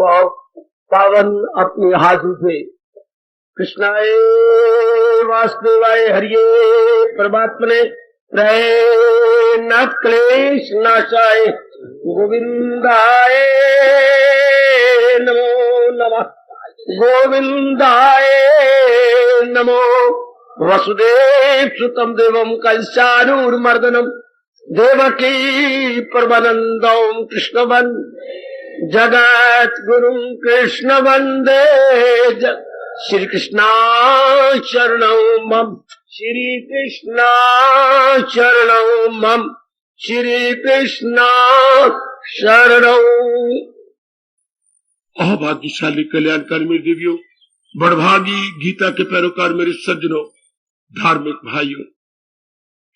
पावन अपनी हाथों से कृष्णाय वासुदेवाय हरिये परमात्मने नाथ क्लेश नाशाय गोविंदाय नमो नमः गोविंदाय नमो वसुदेव सुतम देवम कंसानूर्मर्दनम देवकी परमानंदम कृष्ण वंदे जगत गुरु कृष्ण वंदे श्री कृष्णा शरणं मम श्री कृष्णा शरणं मम श्री कृष्णा शरणं। भाग्यशाली कल्याणकारी मेरे देवियों, बड़भागी गीता के पैरोकार मेरे सज्जनों, धार्मिक भाइयों,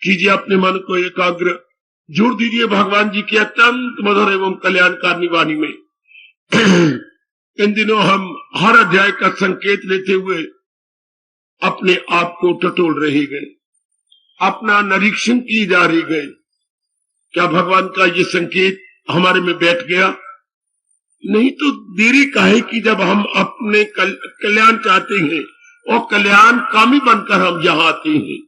कीजिए अपने मन को एकाग्र, जोड़ दीजिए भगवान जी की अत्यंत मधुर एवं कल्याणकारी वाणी में। इन दिनों हम हर अध्याय का संकेत लेते हुए अपने आप को टटोल रहे गए, अपना निरीक्षण किए जा रहे गए। क्या भगवान का ये संकेत हमारे में बैठ गया? नहीं तो देरी काहे की, जब हम अपने कल्याण चाहते हैं और कल्याण कामी बनकर हम यहाँ आते हैं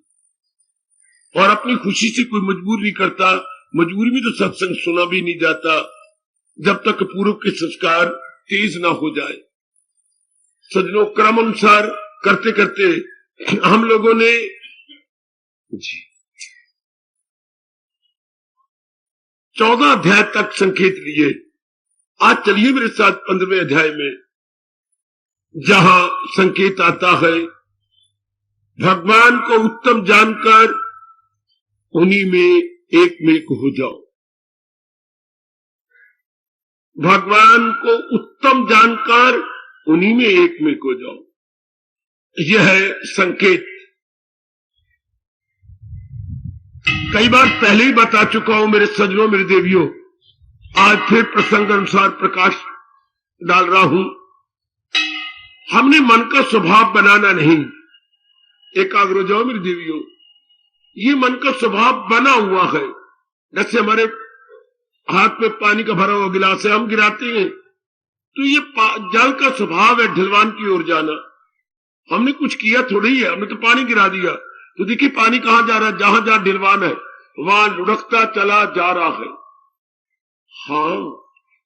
और अपनी खुशी से कोई मजबूर नहीं करता। मजबूरी में तो सत्संग सुना भी नहीं जाता जब तक पूर्व के संस्कार तेज ना हो जाए। सज्जनों, क्रम अनुसार करते करते हम लोगों ने 14 अध्याय तक संकेत लिए। आज चलिए मेरे साथ 15वें अध्याय में, जहां संकेत आता है भगवान को उत्तम जानकर उन्हीं में एक हो जाओ। भगवान को उत्तम जानकर उन्हीं में एक हो जाओ, यह है संकेत। कई बार पहले ही बता चुका हूं मेरे सज्जनों, मेरे देवियों, आज फिर प्रसंग अनुसार प्रकाश डाल रहा हूं। हमने मन का स्वभाव बनाना नहीं। एकाग्र हो जाओ मेरी देवियों, ये मन का स्वभाव बना हुआ है। जैसे हमारे हाथ में पानी का भरा हुआ गिलास है, हम गिराते हैं तो ये जल का स्वभाव है ढलवान की ओर जाना। हमने कुछ किया थोड़ी है, हमने तो पानी गिरा दिया। तो देखिए पानी कहां जा रहा है? जहां जहां ढलवान है वहां लुढ़कता चला जा रहा है। हाँ,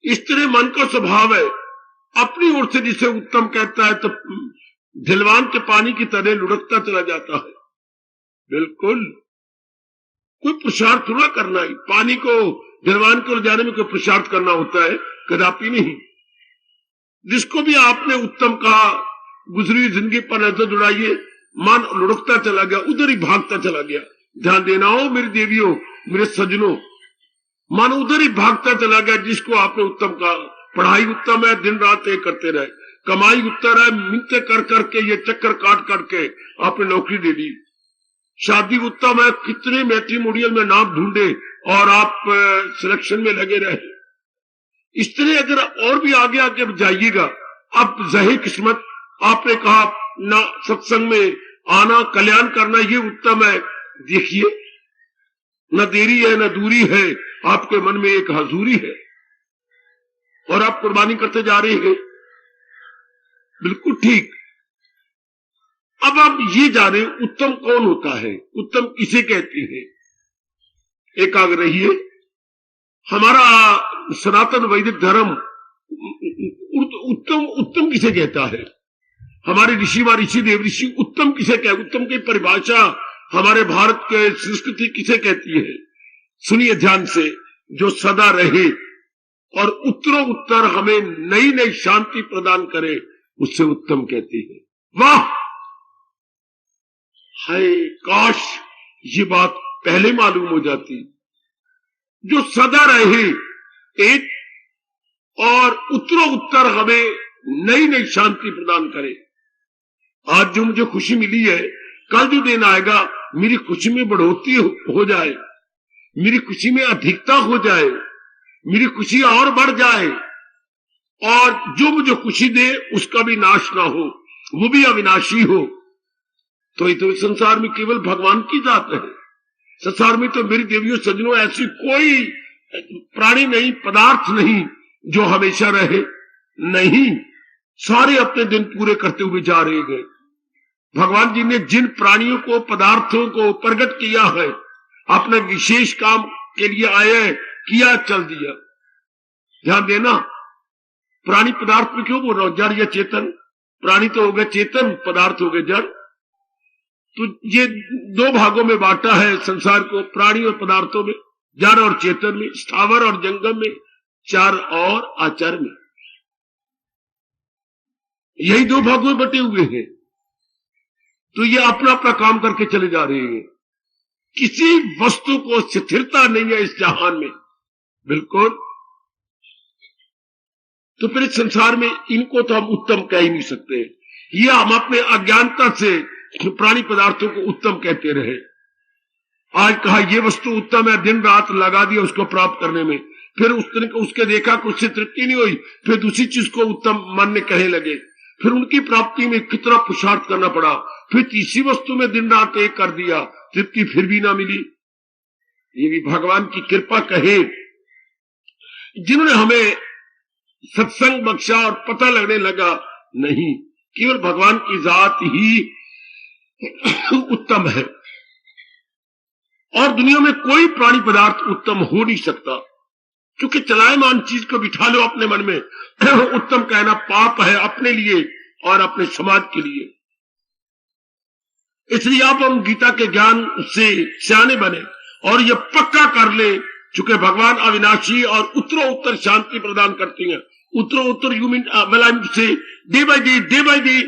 इस तरह मन का स्वभाव है। अपनी ओर से जिसे उत्तम कहता है तो ढलवान के पानी की तरह लुढ़कता चला जाता है। बिल्कुल, कोई पुरुषार्थ थोड़ा करना है। पानी को ढलवान को जाने में कोई पुरुषार्थ करना होता है? कदापि नहीं। जिसको भी आपने उत्तम कहा, गुजरी हुई जिंदगी पर नजर जुड़ाइए, मन लुढ़कता चला गया, उधर ही भागता चला गया। ध्यान देना हो मेरी देवियों, मेरे सज्जनों, मन उधर ही भागता चला गया जिसको आपने उत्तम कहा। पढ़ाई उत्तम है, दिन रात एक करते रहे। कमाई उत्तर है, मिन्नतें कर करके, ये चक्कर काट करके आपने नौकरी दे दी। शादी उत्तम है, कितने मैट्रिमोनियल में नाम ढूंढे और आप सिलेक्शन में लगे रहे। इस तरह अगर और भी आगे आगे जाइएगा, अब जही किस्मत, आपने कहा ना सत्संग में आना, कल्याण करना, ये उत्तम है। देखिए, न देरी है न दूरी है, आपके मन में एक हजूरी है और आप कुर्बानी करते जा रहे हैं। बिल्कुल ठीक। अब आप ये जाने उत्तम कौन होता है, उत्तम किसे कहते हैं? एकाग्र रहिए। हमारा सनातन वैदिक धर्म उत्तम किसे कहता है? हमारे ऋषि व ऋषि देव ऋषि उत्तम किसे कहते? उत्तम की परिभाषा हमारे भारत के संस्कृति किसे कहती है? सुनिए ध्यान से। जो सदा रहे और उत्तरों उत्तर हमें नई नई शांति प्रदान करे, उससे उत्तम कहती है। वाह, हाय काश ये बात पहले मालूम हो जाती। जो सदा रहे एक और उत्तरों उत्तर हमें नई नई शांति प्रदान करे। आज जो मुझे खुशी मिली है, कल जो दिन आएगा मेरी खुशी में बढ़ोतरी हो जाए, मेरी खुशी में अधिकता हो जाए, मेरी खुशी और बढ़ जाए, और जो मुझे खुशी दे उसका भी नाश ना हो, वो भी अविनाशी हो। तो ये तो संसार में केवल भगवान की जात है। संसार में तो मेरी देवियों सज्जनों ऐसी कोई प्राणी नहीं, पदार्थ नहीं जो हमेशा रहे। नहीं, सारे अपने दिन पूरे करते हुए जा रहे हैं। भगवान जी ने जिन प्राणियों को, पदार्थों को प्रकट किया है, अपने विशेष काम के लिए आए, किया, चल दिया। ध्यान देना, प्राणी पदार्थ में क्यों बोल रहा हूं, जड़ या चेतन? प्राणी तो हो गए चेतन, पदार्थ हो गए जड़। तो ये दो भागों में बांटा है संसार को, प्राणी और पदार्थों में, जड़ और चेतन में, स्थावर और जंगम में, चार और आचार में। यही दो भागों में बटे हुए हैं। तो ये अपना अपना काम करके चले जा रहे हैं। किसी वस्तु को स्थिरता नहीं है इस जहान में, बिल्कुल। तो फिर इस संसार में इनको तो हम उत्तम कह ही नहीं सकते। ये हम अपने अज्ञानता से प्राणी पदार्थों को उत्तम कहते रहे। आज कहा ये वस्तु उत्तम है, दिन रात लगा दिया उसको प्राप्त करने में, फिर उसके देखा कि उससे तृप्ति नहीं हुई, फिर दूसरी चीज को उत्तम मानने कहने लगे, फिर उनकी प्राप्ति में कितना पुरुषार्थ करना पड़ा, फिर तीसरी वस्तु में दिन रात एक कर दिया, तृप्ति फिर भी ना मिली। ये भी भगवान की कृपा कहे, जिन्होंने हमें सत्संग बख्शा और पता लगने लगा नहीं, केवल भगवान की जात ही उत्तम है और दुनिया में कोई प्राणी पदार्थ उत्तम हो नहीं सकता, क्योंकि चलायमान चीज को बिठा लो अपने मन में उत्तम कहना पाप है अपने लिए और अपने समाज के लिए। इसलिए आप हम गीता के ज्ञान से सियाने बने और ये पक्का कर ले, चूंकि भगवान अविनाशी और उत्तरोत्तर शांति प्रदान करती हैं। उत्तरोत्तर यू मीन से day by day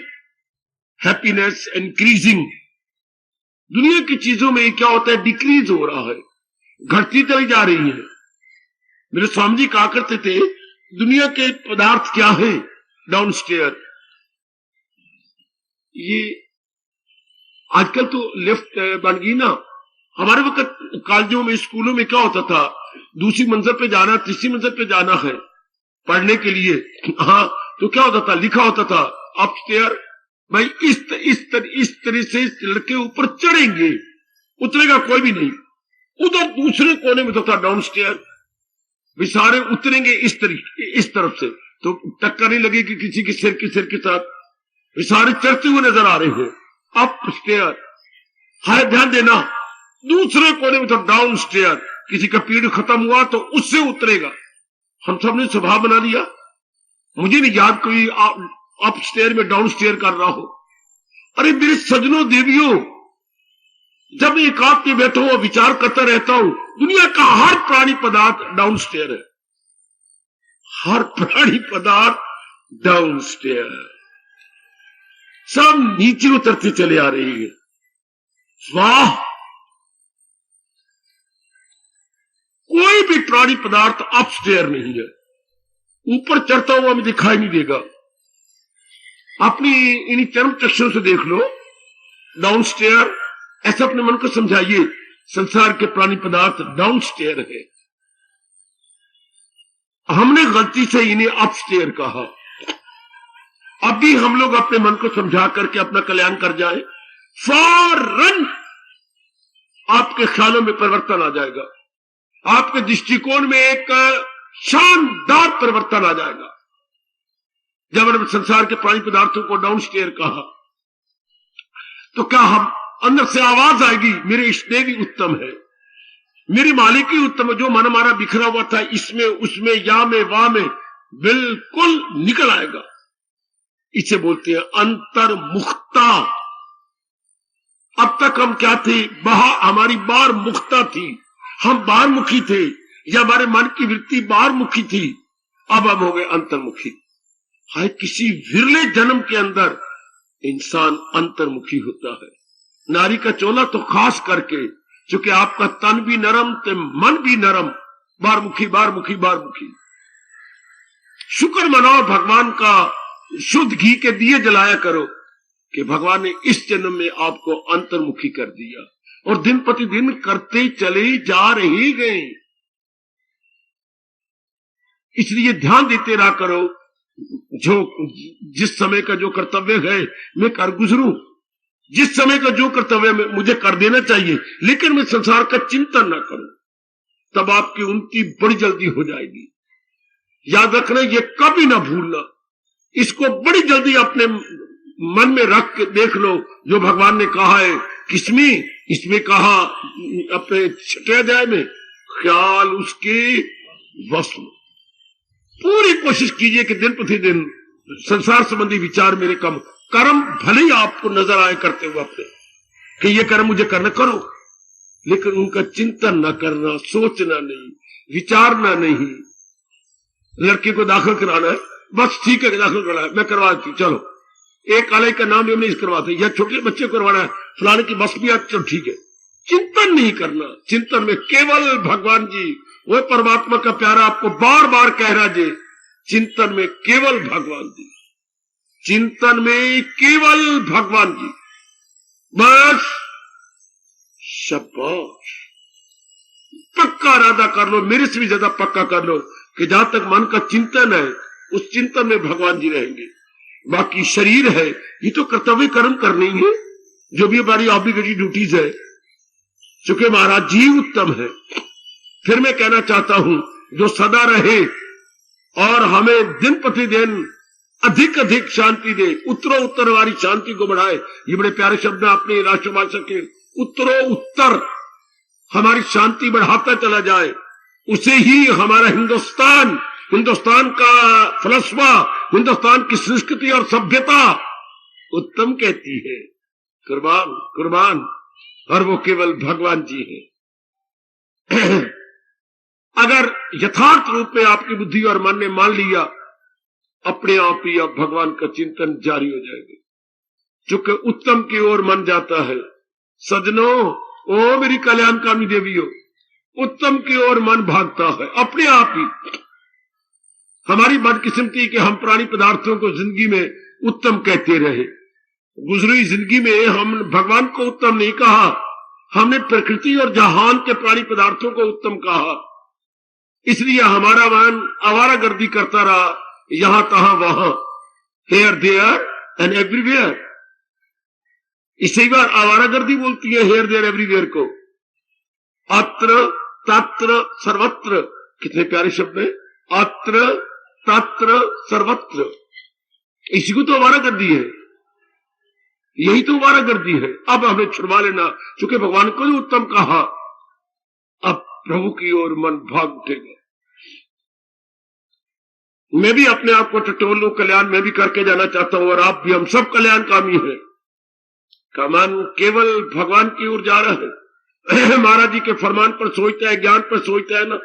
happiness increasing. दुनिया की चीजों में क्या होता है, डिक्रीज हो रहा है, घटती चली जा रही है। मेरे स्वामी जी कहा करते थे, दुनिया के पदार्थ क्या है, डाउनस्टेयर। ये आजकल तो लिफ्ट बन गई ना। हमारे वक्त कॉलेजों में, स्कूलों में क्या होता था, दूसरी मंजिल पे जाना, तीसरी मंजिल पे जाना है पढ़ने के लिए, हाँ, तो क्या होता था, लिखा होता था अपस्टेयर। भाई इस तरह से लड़के ऊपर चढ़ेंगे, उतरेगा कोई भी नहीं। उधर दूसरे कोने में तो था डाउनस्टेयर, भी सारे उतरेंगे इस तरफ से, तो टक्कर नहीं लगेगी किसी के सिर के साथ, भी सारे चढ़ते हुए नजर आ रहे हैं। अपस्टेयर है, ध्यान देना, दूसरे कोने में तो डाउनस्टेयर, किसी का पीरियड खत्म हुआ तो उससे उतरेगा। हम सब ने स्वभाव बना लिया। मुझे नहीं याद कोई अपस्टेयर में डाउनस्टेयर कर रहा हो। अरे मेरे सजनों देवियों, जब एक आप पे बैठा हुआ विचार करता रहता हूं, दुनिया का हर प्राणी पदार्थ डाउनस्टेयर है, हर प्राणी पदार्थ डाउनस्टेयर, सब नीचे उतरते चले आ रही है। वाह, कोई भी प्राणी पदार्थ अपस्टेयर नहीं है, ऊपर चढ़ता हुआ हमें दिखाई नहीं देगा। अपनी इन चरम चक्षुओं से देख लो, डाउनस्टेयर, ऐसा अपने मन को समझाइए, संसार के प्राणी पदार्थ डाउनस्टेयर है। हमने गलती से इन्हें अपस्टेयर कहा। अभी हम लोग अपने मन को समझा करके अपना कल्याण कर जाए, फौरन आपके ख्यालों में परिवर्तन आ जाएगा, आपके दृष्टिकोण में एक शानदार परिवर्तन आ जाएगा। जब हमने संसार के प्राणी पदार्थों को डाउनस्टेयर कहा, तो क्या हम अंदर से आवाज आएगी, मेरे इष्टदेव ही उत्तम है, मेरी मालिक ही उत्तम है। जो मन हमारा बिखरा हुआ था इसमें उसमें या में वाह में, बिल्कुल निकल आएगा। इसे बोलते हैं अंतर्मुखता। अब तक हम क्या थे, हमारी बाहर मुखता थी, हम बाहर मुखी थे, या हमारे मन की वृत्ति बाहर मुखी थी, अब हम हो गए अंतर्मुखी। हाय, किसी विरले जन्म के अंदर इंसान अंतर्मुखी होता है। नारी का चोला तो खास करके, क्योंकि आपका तन भी नरम तो मन भी नरम, बारमुखी बारमुखी बारमुखी। शुक्र मनाओ भगवान का, शुद्ध घी के दिए जलाया करो कि भगवान ने इस जन्म में आपको अंतर्मुखी कर दिया, और दिन प्रतिदिन करते चले जा रहे गए। इसलिए ध्यान देते रहा करो, जिस समय का जो कर्तव्य है मैं कर गुजरूं, जिस समय का जो कर्तव्य मुझे कर देना चाहिए, लेकिन मैं संसार का चिंतन ना करूं, तब आपकी उन्नति बड़ी जल्दी हो जाएगी। याद रखना, ये कभी ना भूलना, इसको बड़ी जल्दी अपने मन में रख के देख लो। जो भगवान ने कहा है किसमें, इसमें कहा अपने 6वें अध्याय में, ख्याल उसके वश में। पूरी कोशिश कीजिए कि दिन प्रतिदिन संसार संबंधी विचार मेरे कम, कर्म भले ही आपको नजर आए करते हुए अपने कि ये कर्म मुझे करना, करो, लेकिन उनका चिंतन न करना, सोचना नहीं, विचारना नहीं। लड़की को दाखिल कराना है, बस ठीक है दाखिल कराना है, मैं करवाती, चलो एक कॉलेज का नाम नहीं करवाते, या छोटे बच्चे को करवाना है, फलाने की बस भी आती, चलो ठीक है। चिंतन नहीं करना, चिंतन में केवल भगवान जी, वो परमात्मा का प्यारा आपको बार बार कह रहा जी, चिंतन में केवल भगवान जी, चिंतन में केवल भगवान जी, बस शाबाश। पक्का इरादा कर लो, मेरे से भी ज्यादा पक्का कर लो कि जहां तक मन का चिंतन है उस चिंतन में भगवान जी रहेंगे। बाकी शरीर है, ये तो कर्तव्य कर्म करनी है, जो भी हमारी ऑब्लिगेटरी ड्यूटीज है, चूंकि महाराज जी उत्तम है। फिर मैं कहना चाहता हूं, जो सदा रहे और हमें दिन प्रतिदिन अधिक अधिक शांति दे, उत्तरों उत्तर हमारी शांति को बढ़ाए। ये बड़े प्यारे शब्द है अपनी राष्ट्रभाषा के, उत्तरों उत्तर हमारी शांति बढ़ाता चला जाए, उसे ही हमारा हिंदुस्तान, हिंदुस्तान का फलसफा, हिंदुस्तान की संस्कृति और सभ्यता उत्तम कहती है। कुर्बान कुर्बान, और वो केवल भगवान जी है। अगर यथार्थ रूप में आपकी बुद्धि और मन ने मान लिया, अपने आप ही अब भगवान का चिंतन जारी हो जाएगा, चूंकि उत्तम की ओर मन जाता है। सजनों, ओ मेरी कल्याणकामी देवियों, उत्तम की ओर मन भागता है अपने आप ही। हमारी बदकिस्मती कि हम प्राणी पदार्थों को जिंदगी में उत्तम कहते रहे। गुजरी जिंदगी में हम भगवान को उत्तम नहीं कहा, हमने प्रकृति और जहान के प्राणी पदार्थों को उत्तम कहा। इसलिए हमारा मन आवारागर्दी करता रहा, यहां तहां वहां, हेयर देयर एंड एवरीवेयर। इसी बार आवारागर्दी बोलती है हेयर देयर एवरीवेयर को। अत्र तत्र सर्वत्र, कितने प्यारे शब्द है, अत्र तत्र सर्वत्र। इसी को तो आवारागर्दी है, यही तो आवारागर्दी है। अब हमें छुड़वा लेना, चूंकि भगवान को जो उत्तम कहा, अब प्रभु की ओर मन भाग उठेगा। मैं भी अपने आप को टटोल लूं, कल्याण मैं भी करके जाना चाहता हूं, और आप भी, हम सब कल्याणकामी है। का मन केवल भगवान की ओर जा रहा है। महाराज जी के फरमान पर सोचता है, ज्ञान पर सोचता है ना,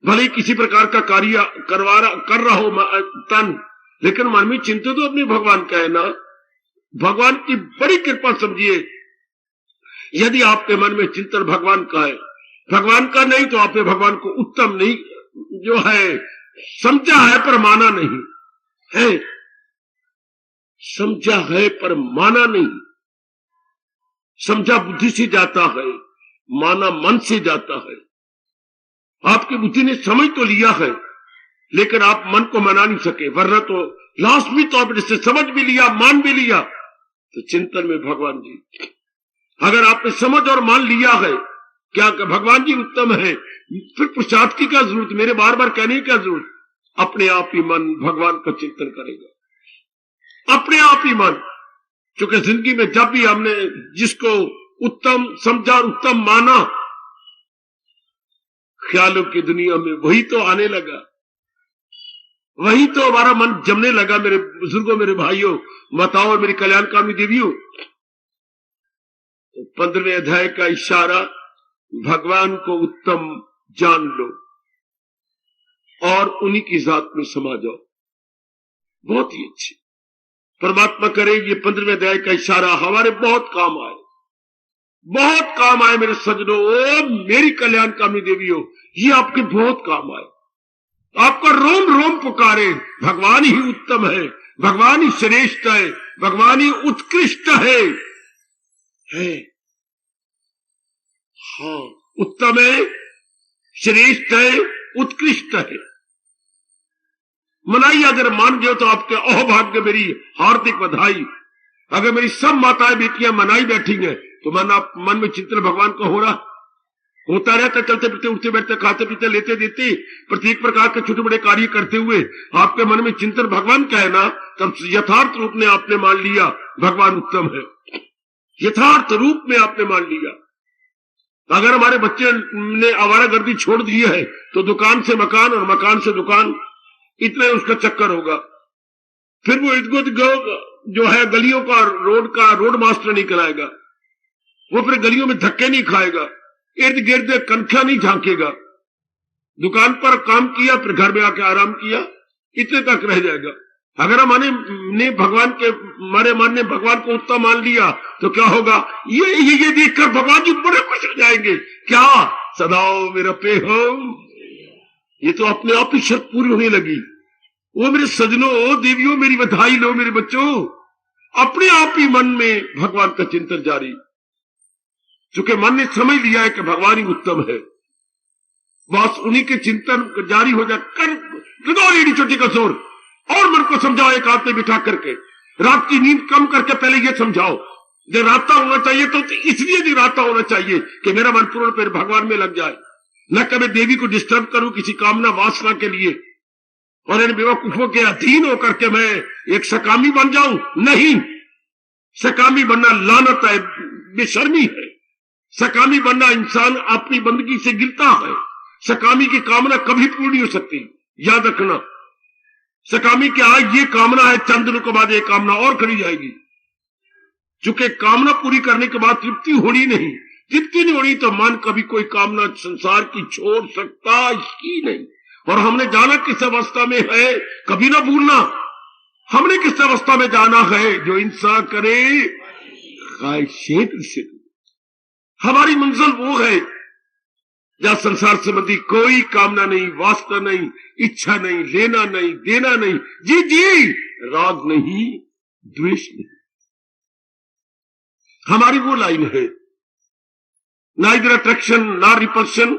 भले ही किसी प्रकार का कार्य कर रहा हो तन, लेकिन मन में चिंतित तो अपने भगवान का है ना। भगवान की बड़ी कृपा समझिए, यदि आपके मन में चिंतन भगवान का है, भगवान का नहीं तो आपने भगवान को उत्तम नहीं जो है समझा है पर माना नहीं है, समझा है पर माना नहीं। समझा बुद्धि से जाता है, माना मन से जाता है। आपकी बुद्धि ने समझ तो लिया है, लेकिन आप मन को मना नहीं सके, वरना तो लास्ट में तो आपने समझ भी लिया, मान भी लिया, तो चिंतन में भगवान जी। अगर आपने समझ और मान लिया है क्या भगवान जी उत्तम है, फिर प्रसाद की क्या जरूरत, मेरे बार बार कहने की क्या जरूरत। अपने आप ही मन भगवान का चिंतन करेगा, अपने आप ही मन। क्योंकि जिंदगी में जब भी हमने जिसको उत्तम समझा और उत्तम माना, ख्यालों की दुनिया में वही तो आने लगा, वही तो हमारा मन जमने लगा। मेरे बुजुर्गों, मेरे भाइयों, माताओं और मेरी कल्याणकामी देवियों, 15वें अध्याय का इशारा, भगवान को उत्तम जान लो और उन्हीं की जात में समा जाओ। बहुत ही अच्छी परमात्मा करे ये 15वें अध्याय का इशारा हमारे बहुत काम आए, बहुत काम आए मेरे सजनों। ओ मेरी कल्याणकामी देवियों, ये आपके बहुत काम आए। आपका रोम रोम पुकारे, भगवान ही उत्तम है, भगवान ही श्रेष्ठ है, भगवान ही उत्कृष्ट है। हाँ, उत्तम है, श्रेष्ठ है, उत्कृष्ट है। मनाइए, अगर मान गए तो आपके अहोभाग्य, मेरी हार्दिक बधाई। अगर मेरी सब माताएं बेटियां मनाई बैठी हैं तो मन में चिंतन भगवान का हो रहा, होता रहता, चलते फिरते, उठते बैठते, खाते पीते, लेते देते, प्रत्येक प्रकार के छोटे बड़े कार्य करते हुए आपके मन में चिंतन भगवान का है ना, तब यथार्थ रूप में आपने मान लिया भगवान उत्तम है। यथार्थ रूप में आपने मान लिया। अगर हमारे बच्चे ने आवारागर्दी छोड़ दी है तो दुकान से मकान और मकान से दुकान, इतना उसका चक्कर होगा। फिर वो इर्द गिर्द जो है गलियों का रोड मास्टर नहीं कराएगा, वो फिर गलियों में धक्के नहीं खाएगा, इर्द गिर्द कनखा नहीं झांकेगा। दुकान पर काम किया, फिर घर में आके आराम किया, इतने तक रह जाएगा। अगर हमारे मन ने भगवान को उत्तम मान लिया तो क्या होगा, ये देखकर भगवान जी बड़े खुश हो जाएंगे। क्या सदाओ मेरा पे हो, ये तो अपने आप ही शर्त पूरी होने लगी। वो मेरे सजनों, देवियों, मेरी बधाई लो मेरे बच्चों, अपने आप ही मन में भगवान का चिंतन जारी। चूंकि मन ने समझ लिया है कि भगवान ही उत्तम है, बस उन्हीं के चिंतन जारी हो जाए। कर एड़ी छोटी कसोर और मन को समझाओ, एक हाथ में बिठा करके रात की नींद कम करके पहले ये समझाओ, जगराता होना चाहिए तो इसलिए जगराता होना चाहिए कि मेरा मन पूर्ण पर भगवान में लग जाए, न कभी देवी को डिस्टर्ब करूं किसी कामना वासना के लिए और इन बेवकूफों के अधीन होकर के मैं एक सकामी बन जाऊं। नहीं, सकामी बनना लानत है, बेशर्मी है। सकामी बनना इंसान अपनी बंदगी से गिरता है। सकामी की कामना कभी पूरी नहीं हो सकती, याद रखना। सकामी की आज ये कामना है, चंद दिनों के बाद ये कामना और करी जाएगी। चूंकि कामना पूरी करने के बाद तृप्ति होनी नहीं, तृप्ति नहीं होनी तो मन कभी कोई कामना संसार की छोड़ सकता ही नहीं। और हमने जाना किस अवस्था में है, कभी ना भूलना, हमने किस अवस्था में जाना है। जो इंसान करे क्षेत्र से, हमारी मंजिल वो है जहां संसार संबंधी कोई कामना नहीं, वास्ता नहीं, इच्छा नहीं, लेना नहीं, देना नहीं, जी राग नहीं, द्वेष नहीं। हमारी वो लाइन है, ना इधर अट्रैक्शन ना रिपल्शन,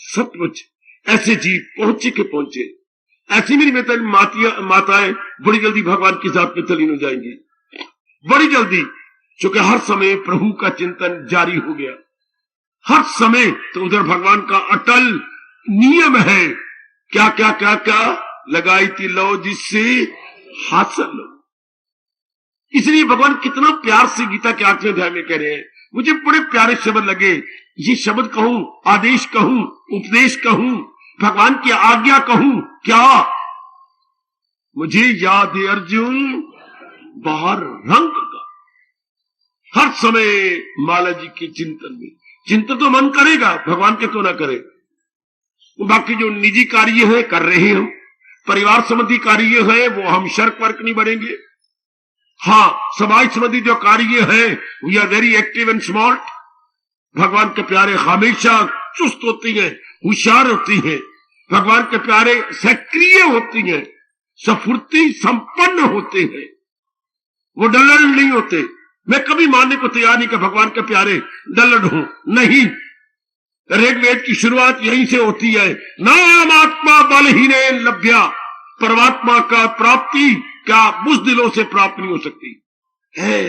सचमुच ऐसे जीव पहुंचे के पहुंचे। ऐसी मेरी माताएं बड़ी जल्दी भगवान की जात में तलीन हो जाएंगी, बड़ी जल्दी। क्योंकि हर समय प्रभु का चिंतन जारी हो गया, हर समय। तो उधर भगवान का अटल नियम है, क्या क्या क्या क्या लगाई थी लो जिससे हासिल लो। इसलिए भगवान कितना प्यार से गीता के 8वें अध्याय में कह रहे हैं। मुझे बड़े प्यारे शब्द लगे, ये शब्द कहूं, आदेश कहूं, उपदेश कहूं, भगवान की आज्ञा कहूं, क्या मुझे याद है अर्जुन बाहर रंग का। हर समय माला जी के चिंतन में, चिंतन तो मन करेगा, भगवान के तो ना करे। बाकी जो निजी कार्य है कर रहे हम, परिवार संबंधी कार्य है वो हम शर्क वर्क नहीं बढ़ेंगे। हाँ, समाज संबंधी जो कार्य है we are very active and smart. भगवान के प्यारे हमेशा चुस्त होती हैं, होशियार होती हैं। भगवान के प्यारे सक्रिय होती हैं, स्फूर्ति संपन्न होते हैं, वो डल्लड़ नहीं होते। मैं कभी मानने को तैयार नहीं कि भगवान के प्यारे डल्लड़ हूं, नहीं। ऋग्वेद की शुरुआत यहीं से होती है, नाम आत्मा बलहीन लभ्या। परमात्मा का प्राप्ति क्या बुज़दिलों से प्राप्त नहीं हो सकती है।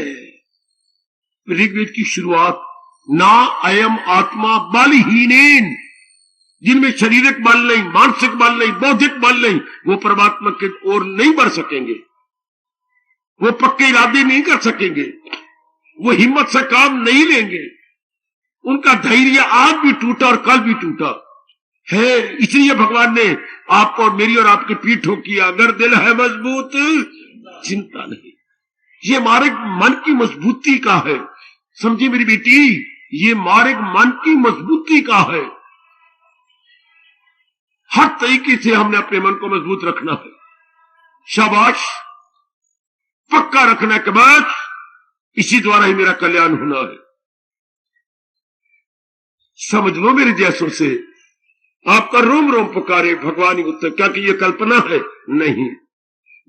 ऋग्वेद की शुरुआत ना अयम आत्मा बलहीन, जिनमें शारीरिक बल नहीं, मानसिक बल नहीं, बौद्धिक बल नहीं, वो परमात्मा की ओर नहीं बढ़ सकेंगे, वो पक्के इरादे नहीं कर सकेंगे, वो हिम्मत से काम नहीं लेंगे। उनका धैर्य आज भी टूटा और कल भी टूटा है। इसलिए भगवान ने आपको और मेरी और आपकी पीठ ठोकी, अगर दिल है मजबूत चिंता नहीं। ये मार्ग मन की मजबूती का है, समझी मेरी बेटी, ये मार्ग मन की मजबूती का है। हर तरीके से हमने अपने मन को मजबूत रखना है, शाबाश, पक्का रखना है कि बस इसी द्वारा ही मेरा कल्याण होना है। समझ लो मेरे जैसों से, आपका रोम रोम पुकारे भगवान ही उत्तर। क्या कि ये कल्पना है? नहीं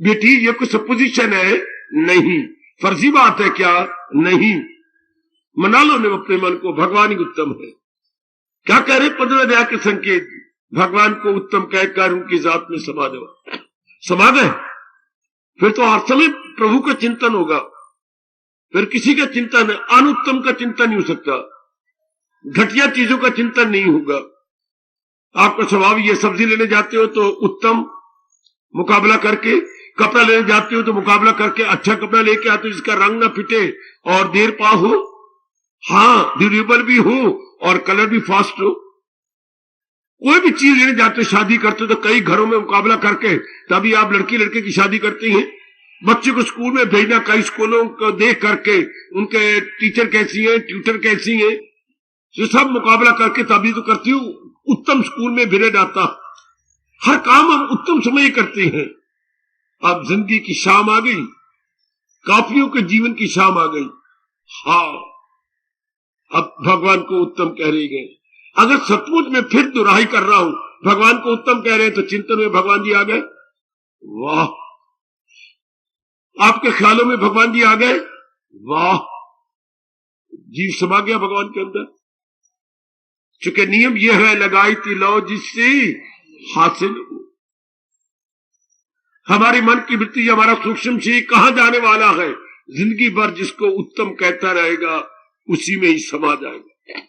बेटी, ये कोई सपोजिशन है? नहीं। फर्जी बात है क्या? नहीं। मना लो ने अपने मन को, भगवान ही उत्तम है। क्या कह रहे 15 अध्याय के संकेत, भगवान को उत्तम कहकर उनकी जात में समा गए। फिर तो हर समय प्रभु का चिंतन होगा। फिर किसी का चिंतन, अनुत्तम का चिंतन नहीं हो सकता, घटिया चीजों का चिंतन नहीं होगा। आपका स्वभाव ये, सब्जी लेने जाते हो तो उत्तम मुकाबला करके, कपड़ा लेने जाते हो तो मुकाबला करके अच्छा कपड़ा लेके आते हो जिसका रंग ना फिटे और देर पा हो, हाँ ड्यूरेबल भी हो और कलर भी फास्ट हो। कोई भी चीज लेने जाते हो, शादी करते हो तो कई घरों में मुकाबला करके तभी आप लड़की लड़के की शादी करते हैं। बच्चे को स्कूल में भेजना, कई स्कूलों को देख करके उनके टीचर कैसी है, ट्यूटर कैसी है, ये सब मुकाबला करके तभी तो करती हूँ उत्तम स्कूल में भिड़े जाता। हर काम हम उत्तम समय ही करते हैं। अब जिंदगी की शाम आ गई, काफियों के जीवन की शाम आ गई। हाँ, अब भगवान को उत्तम कह रहे गए। अगर सचमुच में फिर दुराई कर रहा हूं, भगवान को उत्तम कह रहे हैं, तो चिंतन में भगवान जी आ गए। वाह, आपके ख्यालों में भगवान जी आ गए। वाह, जीव समा गया भगवान के अंदर। चूंकि नियम यह है, लगाई थी लो जिससे हासिल हो। हमारी मन की वृत्ति, हमारा सूक्ष्म शरीर कहां जाने वाला है, जिंदगी भर जिसको उत्तम कहता रहेगा उसी में ही समा जाएगा।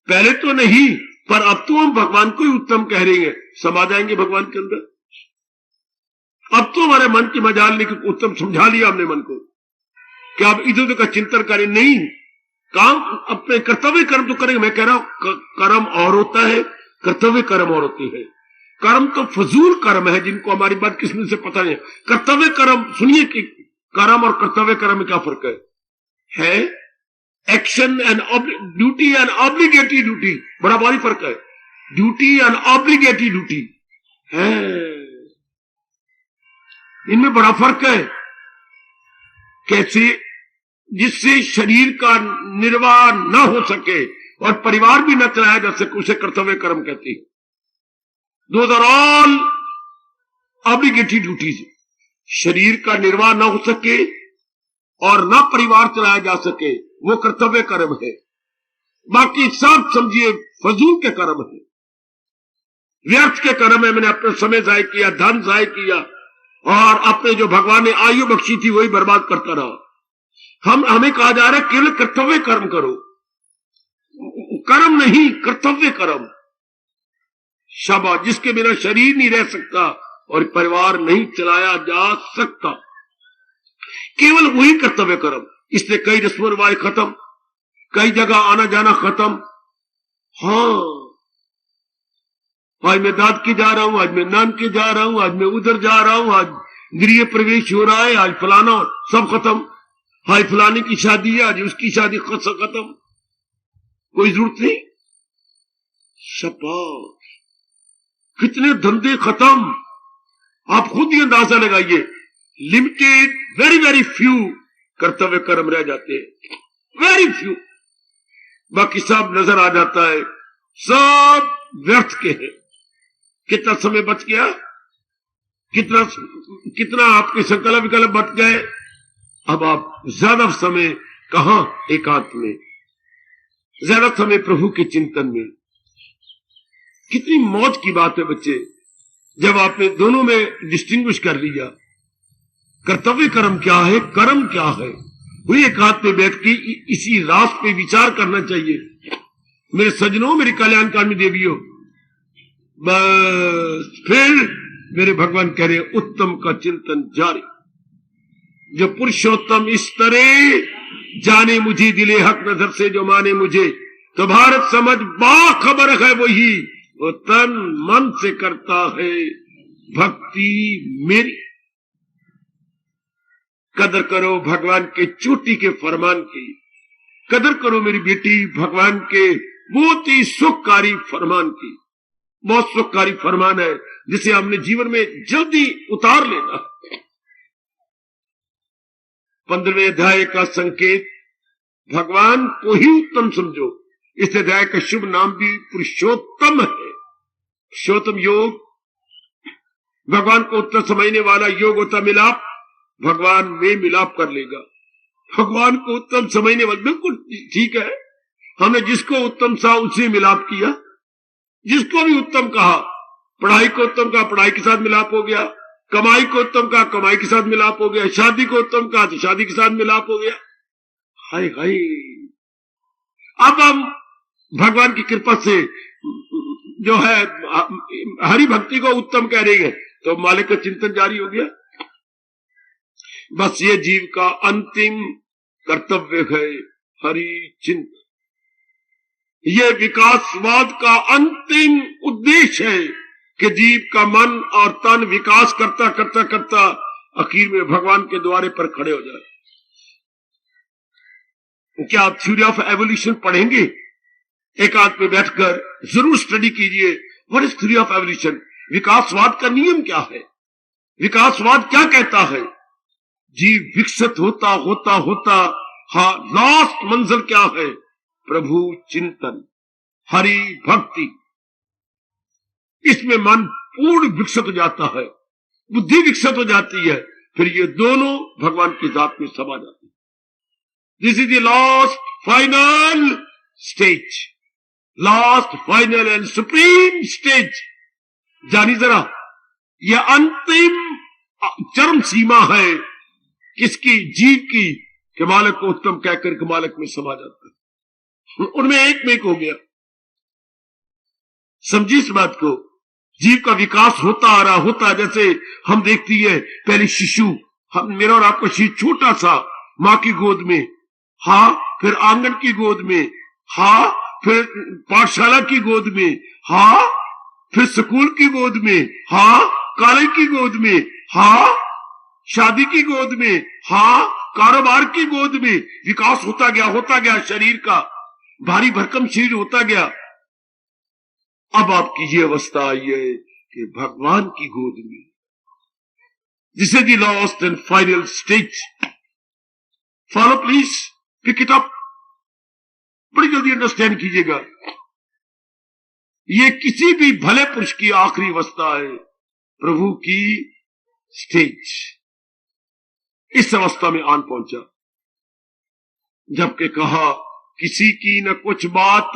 पहले तो नहीं, पर अब तो हम भगवान को ही उत्तम कह रहे हैं, समा जाएंगे भगवान के अंदर। अब तो हमारे मन की मजाल नहीं कि उत्तम समझा लिया हमने मन को कि आप इधर उधर का चिंतन करें। नहीं, काम अपने कर्तव्य कर्म तो करेंगे। मैं कह रहा हूं कर्म और होता है, कर्तव्य कर्म और होती है। कर्म तो फजूल कर्म है जिनको हमारी बात किस्मत से पता नहीं। कर्तव्य कर्म, सुनिए कि कर्म और कर्तव्य कर्म में क्या फर्क है action and duty and obligatory duty, बड़ा भारी फर्क है। ड्यूटी एंड ऑब्लिगेटरी ड्यूटी है, इनमें बड़ा फर्क है। कैसे? जिससे शरीर का निर्वाह न हो सके और परिवार भी न चलाया जा सके, उसे कर्तव्य कर्म कहती है। Those are all obligatory duties. शरीर का निर्वाह न हो सके और न परिवार चलाया जा सके, वो कर्तव्य कर्म है। बाकी सब समझिए फजूल के कर्म है, व्यर्थ के कर्म है। मैंने अपना समय जाय किया, धन जाय किया और अपने जो भगवान ने आयु बख्शी थी वही बर्बाद करता रहा। हमें कहा जा रहा है केवल कर्तव्य कर्म करो, कर्म नहीं, कर्तव्य कर्म। शाबाश, जिसके बिना शरीर नहीं रह सकता और परिवार नहीं चलाया जा सकता, केवल वही कर्तव्य कर्म। इसलिए कई रस्म रिवाज खत्म, कई जगह आना जाना खत्म। हाँ, आज मैं दाद के जा रहा हूं, आज मैं नान के जा रहा हूं, आज मैं उधर जा रहा हूं, आज गृह प्रवेश हो रहा है, आज फलाना, सब खत्म। आज फलाने की शादी है, आज उसकी शादी खत्म, कोई जरूरत नहीं। शाबाश, कितने धंधे खत्म। आप खुद ही अंदाजा लगाइए, लिमिटेड, वेरी वेरी फ्यू कर्तव्य कर्म रह जाते हैं, वेरी फ्यू। बाकी सब नजर आ जाता है, सब व्यर्थ के हैं। कितना समय बच गया, कितना आपके संकल्प विकल्प बच गए। अब आप ज्यादा समय कहां एकांत में, ज्यादा समय प्रभु के चिंतन में। कितनी मौज की बात है बच्चे, जब आपने दोनों में डिस्टिंग्विश कर लिया। कर्तव्य कर्म क्या है, कर्म क्या है, वही एकांत में बैठ के इसी रास पे विचार करना चाहिए। मेरे सज्जनों, मेरी कल्याणकामी देवियों, बस फिर मेरे भगवान कह रहे उत्तम का चिंतन जारी। जो पुरुषोत्तम इस तरह जाने मुझे, दिले हक नजर से जो माने मुझे, तो भारत समझ बाखबर है वही, वो तन मन से करता है भक्ति मेरी। कदर करो भगवान के चोटी के फरमान की, कदर करो मेरी बेटी भगवान के बहुत ही सुखकारी फरमान की। बहुत सुखकारी फरमान है जिसे हमने जीवन में जल्दी उतार लेना। 15वें अध्याय का संकेत, भगवान को ही उत्तम समझो। इस अध्याय का शुभ नाम भी पुरुषोत्तम है। पुरुषोत्तम योग, भगवान को उत्तम समझने वाला योग होता मिलाप, भगवान में मिलाप कर लेगा। भगवान को उत्तम समझने वाला, बिल्कुल ठीक है, हमने जिसको उत्तम सा उससे मिलाप किया, जिसको भी उत्तम कहा, पढ़ाई को उत्तम कहा, पढ़ाई के साथ मिलाप हो गया, कमाई को उत्तम कहा, कमाई के साथ मिलाप हो गया, शादी को उत्तम कहा तो शादी के साथ मिलाप हो गया। हाय हाय। अब हम भगवान की कृपा से जो है हरि भक्ति को उत्तम कह रही है, तो मालिक का चिंतन जारी हो गया। बस ये जीव का अंतिम कर्तव्य है हरि चिंतन। ये विकासवाद का अंतिम उद्देश्य है कि जीव का मन और तन विकास करता करता करता आखिर में भगवान के द्वारे पर खड़े हो जाए। क्या आप थ्योरी ऑफ एवोल्यूशन पढ़ेंगे? एक आध पे बैठकर जरूर स्टडी कीजिए। What is theory of evolution? विकासवाद का नियम क्या है? विकासवाद क्या कहता है? जीव विकसित होता होता होता, हाँ, लास्ट मंजिल क्या है? प्रभु चिंतन, हरि भक्ति। इसमें मन पूर्ण विकसित हो जाता है, बुद्धि विकसित हो जाती है, फिर ये दोनों भगवान की जात में समा जाते हैं। This is the last final stage, last final and supreme stage. जानी जरा, यह अंतिम चरम सीमा है किसकी? जीव की, कि मालिक को उत्तम कहकर के मालिक में समा जाता है। उनमें एक में एक हो गया। समझी इस बात को? जीव का विकास होता आ रहा, होता, जैसे हम देखती है पहले शिशु, हम मेरा और आपका शिशु छोटा सा मां की गोद में, हाँ, फिर आंगन की गोद में, हाँ, फिर पाठशाला की गोद में, हाँ, फिर स्कूल की गोद में, हाँ, कॉलेज की गोद में, हाँ, शादी की गोद में, हाँ, कारोबार की गोद में। विकास होता गया शरीर का, भारी भरकम शरीर होता गया। अब आपकी ये अवस्था आई है कि भगवान की गोद में, जिसे the last and final stage. Follow please, pick it up, बड़ी जल्दी अंडरस्टैंड कीजिएगा। ये किसी भी भले पुरुष की आखिरी अवस्था है, प्रभु की स्टेज। इस अवस्था में आन पहुंचा, जबकि कहा किसी की न कुछ बात,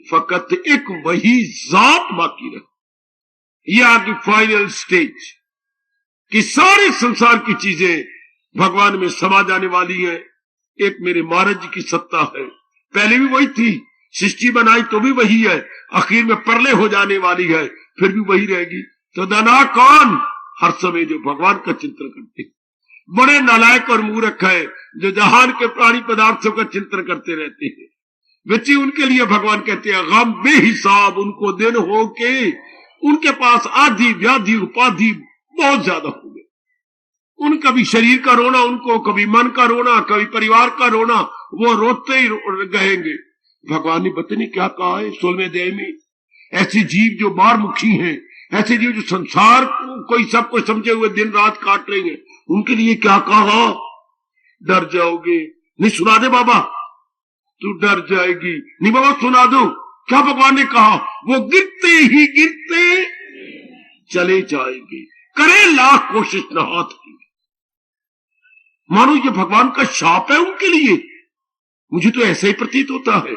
फकत एक वही जात बाकी रहे। यह आपकी फाइनल स्टेज कि सारे संसार की चीजें भगवान में समा जाने वाली है। एक मेरे महाराज जी की सत्ता है, पहले भी वही थी, सृष्टि बनाई तो भी वही है, आखिर में परले हो जाने वाली है, फिर भी वही रहेगी। तो दाना कौन? हर समय जो भगवान का चिंतन करते हैं। बड़े नालायक और मूर्ख है जो जहान के प्राणी पदार्थों का चिंतन करते रहते हैं। बच्चे, उनके लिए भगवान कहते हैं गम बेहिसाब उनको दिन हो के उनके पास आधी व्याधि उपाधि बहुत ज्यादा हो गए। उनका भी शरीर का रोना, उनको कभी मन का रोना, कभी परिवार का रोना, वो रोते ही रहेंगे। भगवान ने पता नहीं क्या कहा है 16वें अध्याय में। ऐसे जीव जो बारमुखी हैं, ऐसे जीव जो संसार को सब कुछ समझे हुए दिन रात काट रहे हैं, उनके लिए क्या कहा? डर जाओगे। नहीं सुना दे बाबा, तू डर जाएगी। नहीं बाबा सुना दो, क्या भगवान ने कहा? वो गिरते ही गिरते चले जाएंगे, करे लाख कोशिश न हाथ की। मानो ये भगवान का शाप है उनके लिए। मुझे तो ऐसा ही प्रतीत होता है,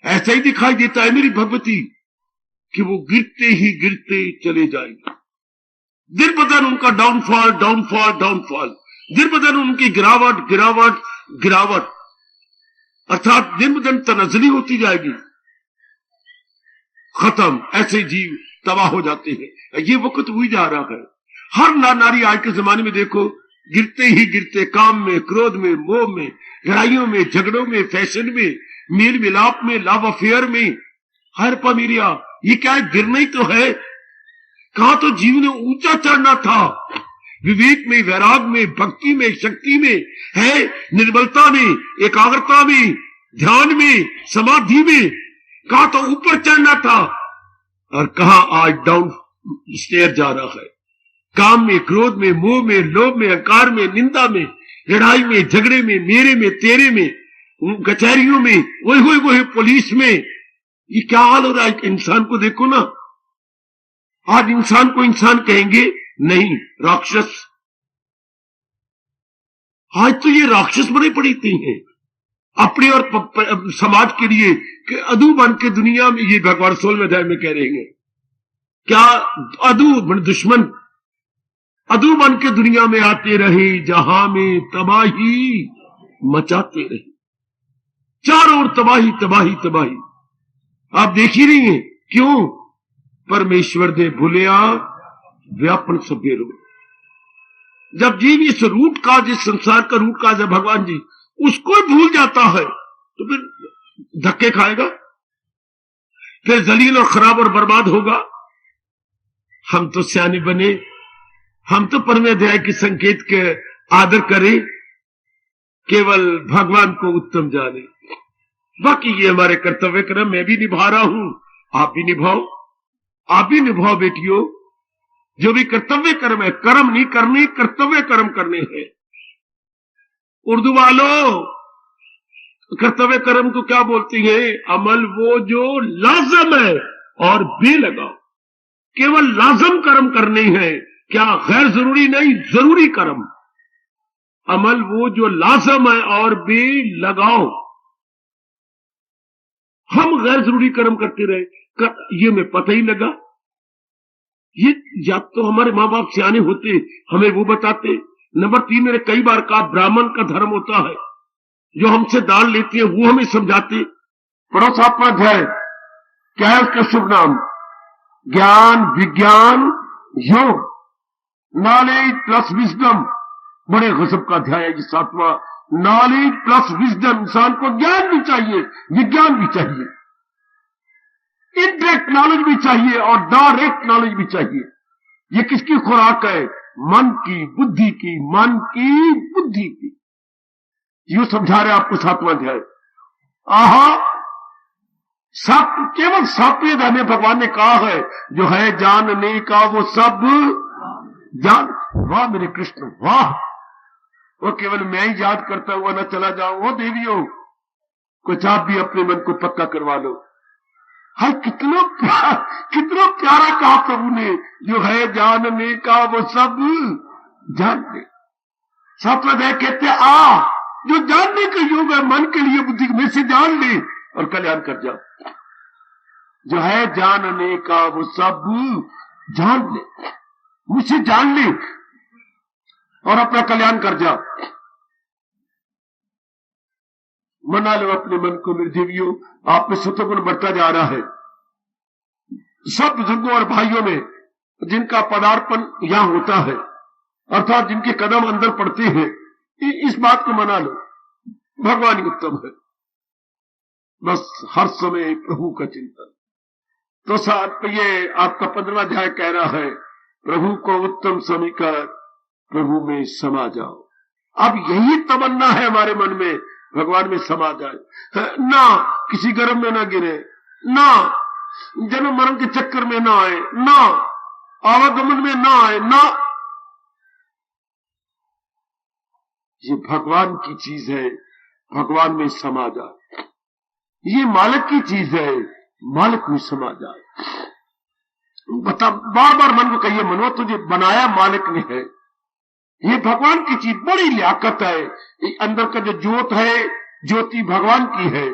ऐसा ही दिखाई देता है मेरी भगवती, कि वो गिरते ही गिरते चले जाएंगे। दिन ब दिन उनका डाउनफॉल डाउनफॉल डाउनफॉल, दिन ब दिन उनकी गिरावट गिरावट गिरावट, अर्थात दिन ब दिन तनज़ली होती जाएगी। खत्म, ऐसे जीव तबाह हो जाते हैं। ये वक्त हुई जा रहा है। हर नारी आज के जमाने में देखो, गिरते ही गिरते, काम में, क्रोध में, मोह में, लड़ाइयों में, झगड़ों में, फैशन में, मेल मिलाप में, लव अफेयर में, हर पमीरिया। ये क्या है? गिरना ही तो है। कहा तो जीव ने ऊंचा चढ़ना था, विवेक में, वैराग में, भक्ति में, शक्ति में, है निर्बलता में, एकाग्रता में, ध्यान में, समाधि में। कहा तो ऊपर चढ़ना था, और कहा आज डाउन स्टेयर जा रहा है। काम में, क्रोध में, मोह में, लोभ में, अहंकार में, निंदा में, लड़ाई में, झगड़े में, मेरे में, तेरे में, कचहरियों में, वही पुलिस में। ये क्या हाल हो रहा है? इंसान को देखो ना, आज इंसान को इंसान कहेंगे नहीं, राक्षस। आज तो ये राक्षस बने पड़ती हैं अपने और समाज के लिए, कि अदू बन के दुनिया में, ये भगवान 16वें अध्याय में कह रहे हैं, क्या अदू दुश्मन अदू बन के दुनिया में आते रहे, जहां में तबाही मचाते रहे। चारों ओर तबाही तबाही तबाही। आप देख ही रही हैं क्यों? परमेश्वर दे भुलिया व्यापन सभ्य रो। जब जीव इस रूट का, जिस संसार का रूट का जब भगवान जी उसको भूल जाता है तो फिर धक्के खाएगा, फिर जलील और खराब और बर्बाद होगा। हम तो सियाने बने, हम तो परमे अध्याय के संकेत के आदर करें, केवल भगवान को उत्तम जाने। बाकी ये हमारे कर्तव्य कर्म मैं भी निभा रहा हूं, आप भी निभाओ, आप भी निभाओ बेटियों। जो भी कर्तव्य कर्म है, कर्म नहीं करने, कर्तव्य कर्म करने हैं। उर्दू वालों कर्तव्य कर्म को क्या बोलती है? अमल वो जो लाजम है और बेलगाओ। केवल लाजम कर्म करने हैं, क्या गैर जरूरी नहीं, जरूरी कर्म। अमल वो जो लाजम है और बेलगाओ। हम गैर जरूरी कर्म करते रहे, ये हमें पता ही लगा। ये या तो हमारे मां बाप सियाने होते, हमें वो बताते। नंबर 3, मैंने कई बार कहा ब्राह्मण का धर्म होता है, जो हमसे दान लेती है वो हमें समझाते। परोसात्मक है, क्या है उसका शुभ नाम? ज्ञान विज्ञान योग, नॉलेज प्लस विजडम। बड़े गजब का अध्याय है ये 7वां। Knowledge plus wisdom. इंसान को ज्ञान भी चाहिए, विज्ञान भी चाहिए, इनडायरेक्ट नॉलेज भी चाहिए और डायरेक्ट नॉलेज भी चाहिए। ये किसकी खुराक है? मन की, बुद्धि की, मन की बुद्धि की। यूं समझा रहे आपको 7वां अध्याय। सब केवल सातवें अध्याय में भगवान ने कहा है जो है जानने का वो सब जान। वाह मेरे कृष्ण वाह। वो केवल मैं ही याद करता हुआ ना चला जाऊं। वो देवियों, कुछ आप भी अपने मन को पक्का करवा लो। हाय कितना प्यारा कहा प्रभु ने, जो है जानने का वो सब जान ले। 7वां अध्याय कहते जो जानने का योग है मन के लिए, बुद्धि में से जान ले और कल्याण कर जा। जो है जानने का वो सब जान ले, मुझसे जान ले और अपना कल्याण कर जा। मना लो अपने मन को मेरे देवियों। आप में सत्वगुण बढ़ता जा रहा है। सब बुजुर्गों और भाइयों में जिनका पदार्पण यहां होता है, अर्थात जिनके कदम अंदर पड़ते हैं, इस बात को मना लो, भगवान ही उत्तम है। बस हर समय प्रभु का चिंतन। तो साथ ये आपका 15वां अध्याय कह रहा है प्रभु को उत्तम समीकर प्रभु में समा जाओ। अब यही तमन्ना है हमारे मन में, भगवान में समा जाए, ना किसी गर्भ में ना गिरे, ना जन्म मरण के चक्कर में ना आए, ना आवागमन में ना आए, ना। ये भगवान की चीज है, भगवान में समा जाए। ये मालिक की चीज है, मालिक में समा जाए। बता बार बार मन को कहिए, मनो तुझे बनाया मालिक ने है। ये भगवान की चीज, बड़ी लियाकत है। ये अंदर का जो ज्योत है, ज्योति भगवान की है।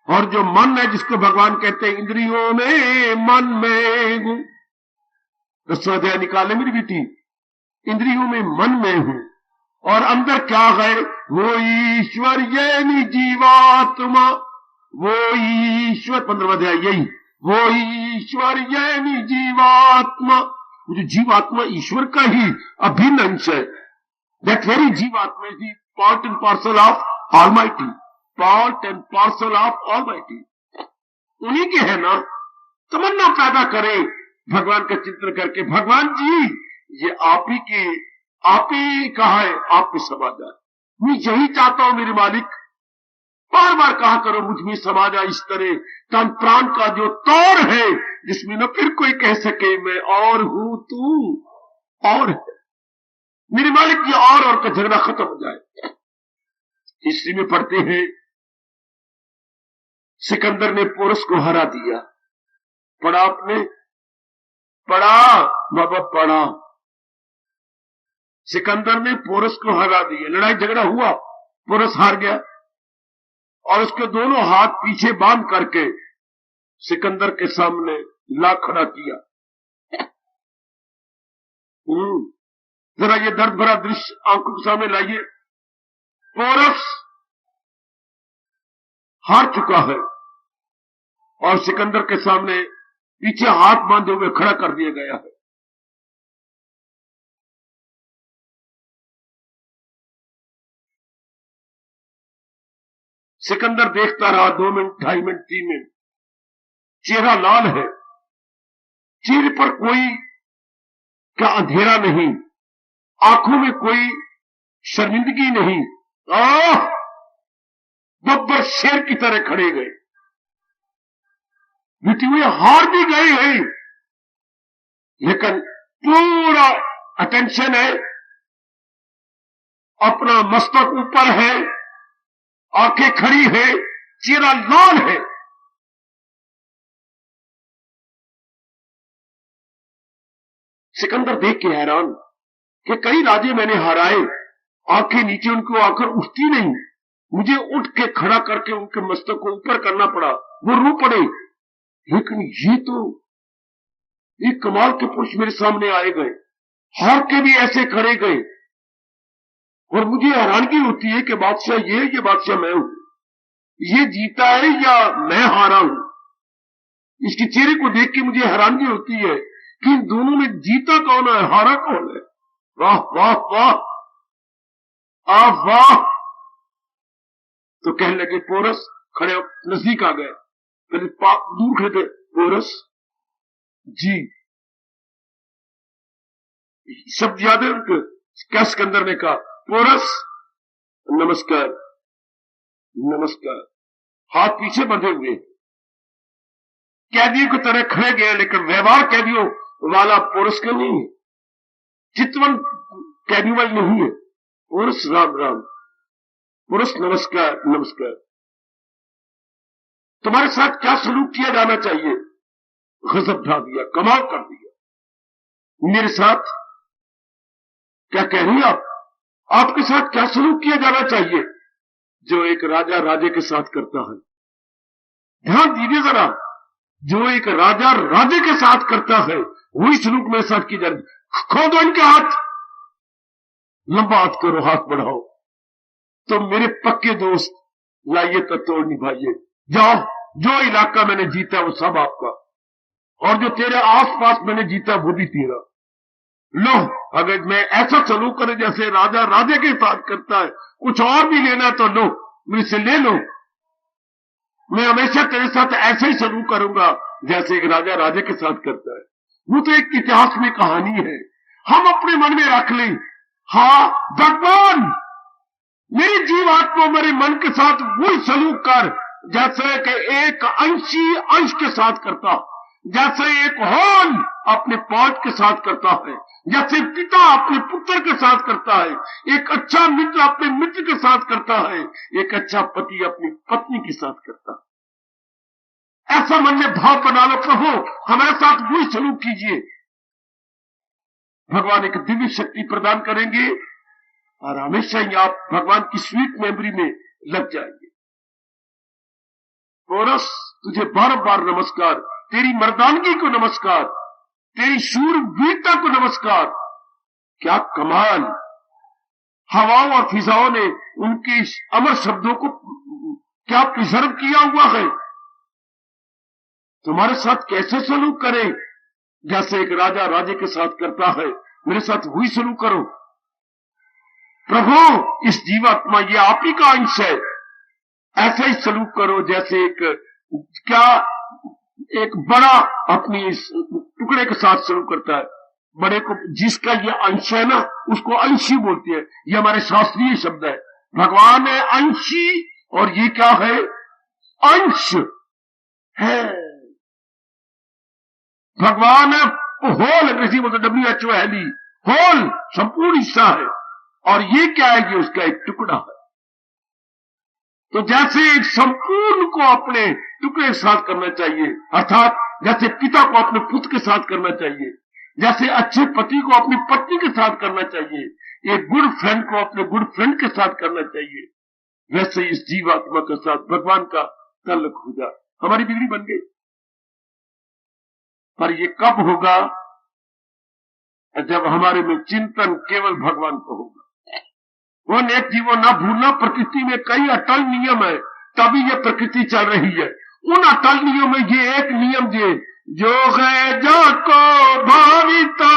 और जो मन है, जिसको भगवान कहते हैं इंद्रियों में मन में हूं। 10वां अध्याय निकाले मेरी बेटी, इंद्रियों में मन में हूं और अंदर क्या है? वो ईश्वर ये जीवात्मा, वो ईश्वर। 15वां अध्याय यही, वो ईश्वर ये जीवात्मा। जो जीवात्मा ईश्वर का ही अभिन्न अंश है। दैट वेरी जीवात्मा is the part and parcel of almighty, part and parcel of almighty. उन्हीं के है ना। तमन्ना पैदा करें भगवान का चिंतन करके, भगवान जी ये आप ही कहा है, आप में समा जाए। मैं यही चाहता हूं मेरे मालिक। बार बार कहा करो मुझ में समा जाए। इस तरह तन प्राण का जो तौर है, जिसमें न फिर कोई कह सके मैं और हूं तू और है। मेरे मालिक ये और का झगड़ा खत्म हो जाए। हिस्ट्री में पढ़ते हैं सिकंदर ने पोरस को हरा दिया। पढ़ा आपने? पढ़ा बाबा, पढ़ा। सिकंदर ने पोरस को हरा दिया। लड़ाई झगड़ा हुआ, पोरस हार गया और उसके दोनों हाथ पीछे बांध करके सिकंदर के सामने ला खड़ा किया। जरा ये दर्द भरा दृश्य आंखों के सामने लाइए। पोरस हार चुका है और सिकंदर के सामने पीछे हाथ बांधे हुए खड़ा कर दिया गया है। सिकंदर देखता रहा 2 मिनट, 2.5 मिनट, 3 मिनट। चेहरा लाल है, चेहरे पर कोई का अंधेरा नहीं, आंखों में कोई शर्मिंदगी नहीं। बब्बर शेर की तरह खड़े गए, बीते हुए हार भी गए हैं, लेकिन पूरा अटेंशन है, अपना मस्तक ऊपर है, आंखें खड़ी है, चेहरा लाल है। सिकंदर देख के हैरान कि कई राजे मैंने हराए, आंखें नीचे उनको आकर उठती नहीं, मुझे उठ के खड़ा करके उनके मस्तक को ऊपर करना पड़ा, वो रो पड़े। लेकिन ये तो एक कमाल के पुरुष मेरे सामने आए गए, हार के भी ऐसे खड़े गए, और मुझे हैरानगी होती है कि बादशाह ये बादशाह मैं हूं, ये जीता है या मैं हारा हूं। इसके चेहरे को देख के मुझे हैरानगी होती है कि इन दोनों में जीता कौन है, हारा कौन है। वाह वाह वाह, वाह। तो कहने लगे पोरस, खड़े नजदीक आ गए, पहले दूर खड़े थे। पोरस जी, शब्द याद है उनको? क्या सिकंदर ने कहा? पोरस नमस्कार, नमस्कार। हाथ पीछे बंधे हुए, कैदियों की तरह खड़े गए, लेकिन व्यवहार कैदियों वाला पोरस का नहीं है, चितवन कैदियों वाली नहीं है। पोरस राम राम, पोरस नमस्कार, नमस्कार। तुम्हारे साथ क्या सलूक किया जाना चाहिए? गजब ढा दिया, कमाल कर दिया। मेरे साथ क्या कह रही आप? आपके साथ क्या सलूक किया जाना चाहिए जो एक राजा राजे के साथ करता है? ध्यान दीजिए जरा, जो एक राजा राजे के साथ करता है वही सलूक मेरे साथ की जाती। खोदो इनके हाथ, लंबा हाथ करो, हाथ बढ़ाओ। तो मेरे पक्के दोस्त, लाइए तो तोड़ निभाइए। जाओ, जो इलाका मैंने जीता वो सब आपका, और जो तेरे आसपास मैंने जीता वो भी तेरा। लो, अगर मैं ऐसा सलूक करूं जैसे राजा राजे के साथ करता है, कुछ और भी लेना तो लो, मेरे से ले लो। मैं हमेशा तेरे साथ ऐसे ही सलूक करूंगा जैसे एक राजा राजे के साथ करता है। वो तो एक इतिहास में कहानी है, हम अपने मन में रख लें। हाँ भगवान, मेरी जीवात्मा मेरे मन के साथ वही सलूक कर जैसे कि एक अंशी अंश के साथ करता, जैसे एक होल अपने पौध के साथ करता है, जैसे पिता अपने पुत्र के साथ करता है, एक अच्छा मित्र अपने मित्र के साथ करता है, एक अच्छा पति अपनी पत्नी के साथ करता है। ऐसा मन में भाव बना लो, प्रभु हमारे साथ वही सलूक कीजिए। भगवान एक दिव्य शक्ति प्रदान करेंगे और हमेशा ही आप भगवान की स्वीट मेमोरी में लग जाएंगे। पोरस, तुझे बार बार नमस्कार, तेरी मर्दानगी को नमस्कार, तेरी शूरवीरता को नमस्कार। क्या कमाल! हवाओं और फिजाओं ने उनके इस अमर शब्दों को क्या प्रिजर्व किया हुआ है। तुम्हारे साथ कैसे सलूक करें जैसे एक राजा राजे के साथ करता है, मेरे साथ वही सलूक करो। प्रभु, इस जीवात्मा ये आप ही का अंश है, ऐसा ही सलूक करो जैसे एक बड़ा अपनी टुकड़े के साथ सलूक करता है। बड़े को जिसका ये अंश है ना, उसको अंशी बोलते हैं। ये हमारे शास्त्रीय शब्द है। भगवान है अंशी और ये क्या है? अंश है। भगवान है होल, अंग्रेजी बोलते WHO, होल संपूर्ण हिस्सा है, और ये क्या है? ये उसका एक टुकड़ा है। तो जैसे एक संपूर्ण को अपने टुकड़े के साथ करना चाहिए, अर्थात जैसे पिता को अपने पुत्र के साथ करना चाहिए, जैसे अच्छे पति को अपनी पत्नी के साथ करना चाहिए, एक गुड फ्रेंड को अपने गुड फ्रेंड के साथ करना चाहिए, वैसे इस जीवात्मा के साथ भगवान का ताल्लुक हो जाए। हमारी बिगड़ी बन गई। पर ये कब होगा? जब हमारे में चिंतन केवल भगवान को होगा। वो नेक जीवो ना भूलना, प्रकृति में कई अटल नियम है, तभी ये प्रकृति चल रही है। उन अटल नियमों में ये एक नियम जो है जाको भाविता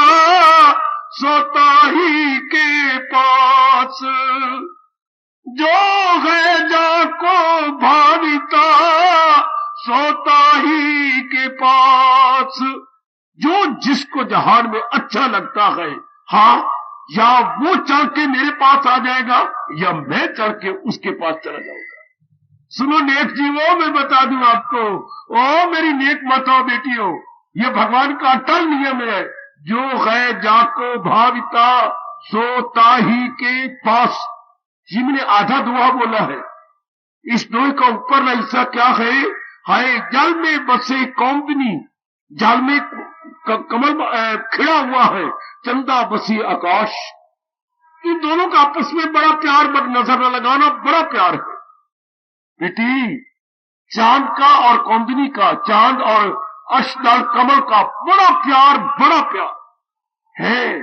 सोता ही के पास, जो है जाको भाविता सोता ही के पास। जो जिसको जहान में अच्छा लगता है, हाँ, या वो चल के मेरे पास आ जाएगा या मैं चल के उसके पास चला जाऊंगा। सुनो नेक जीवो, मैं बता दूं आपको, ओ मेरी नेक माताओं बेटियों, ये भगवान का अटल नियम है। जो है जाको भाविता सोता ही के पास। जी मैंने आधा दुआ बोला है, इस दोहे का ऊपर हिस्सा क्या है? हाय जल में बसे कौंदनी, जल में कमल खिड़ा हुआ है, चंदा बसी आकाश। इन दोनों का आपस में बड़ा प्यार, नजर न लगाना, बड़ा प्यार है बेटी। चांद का और कौंदनी का, चांद और अष्टदल कमल का बड़ा प्यार है।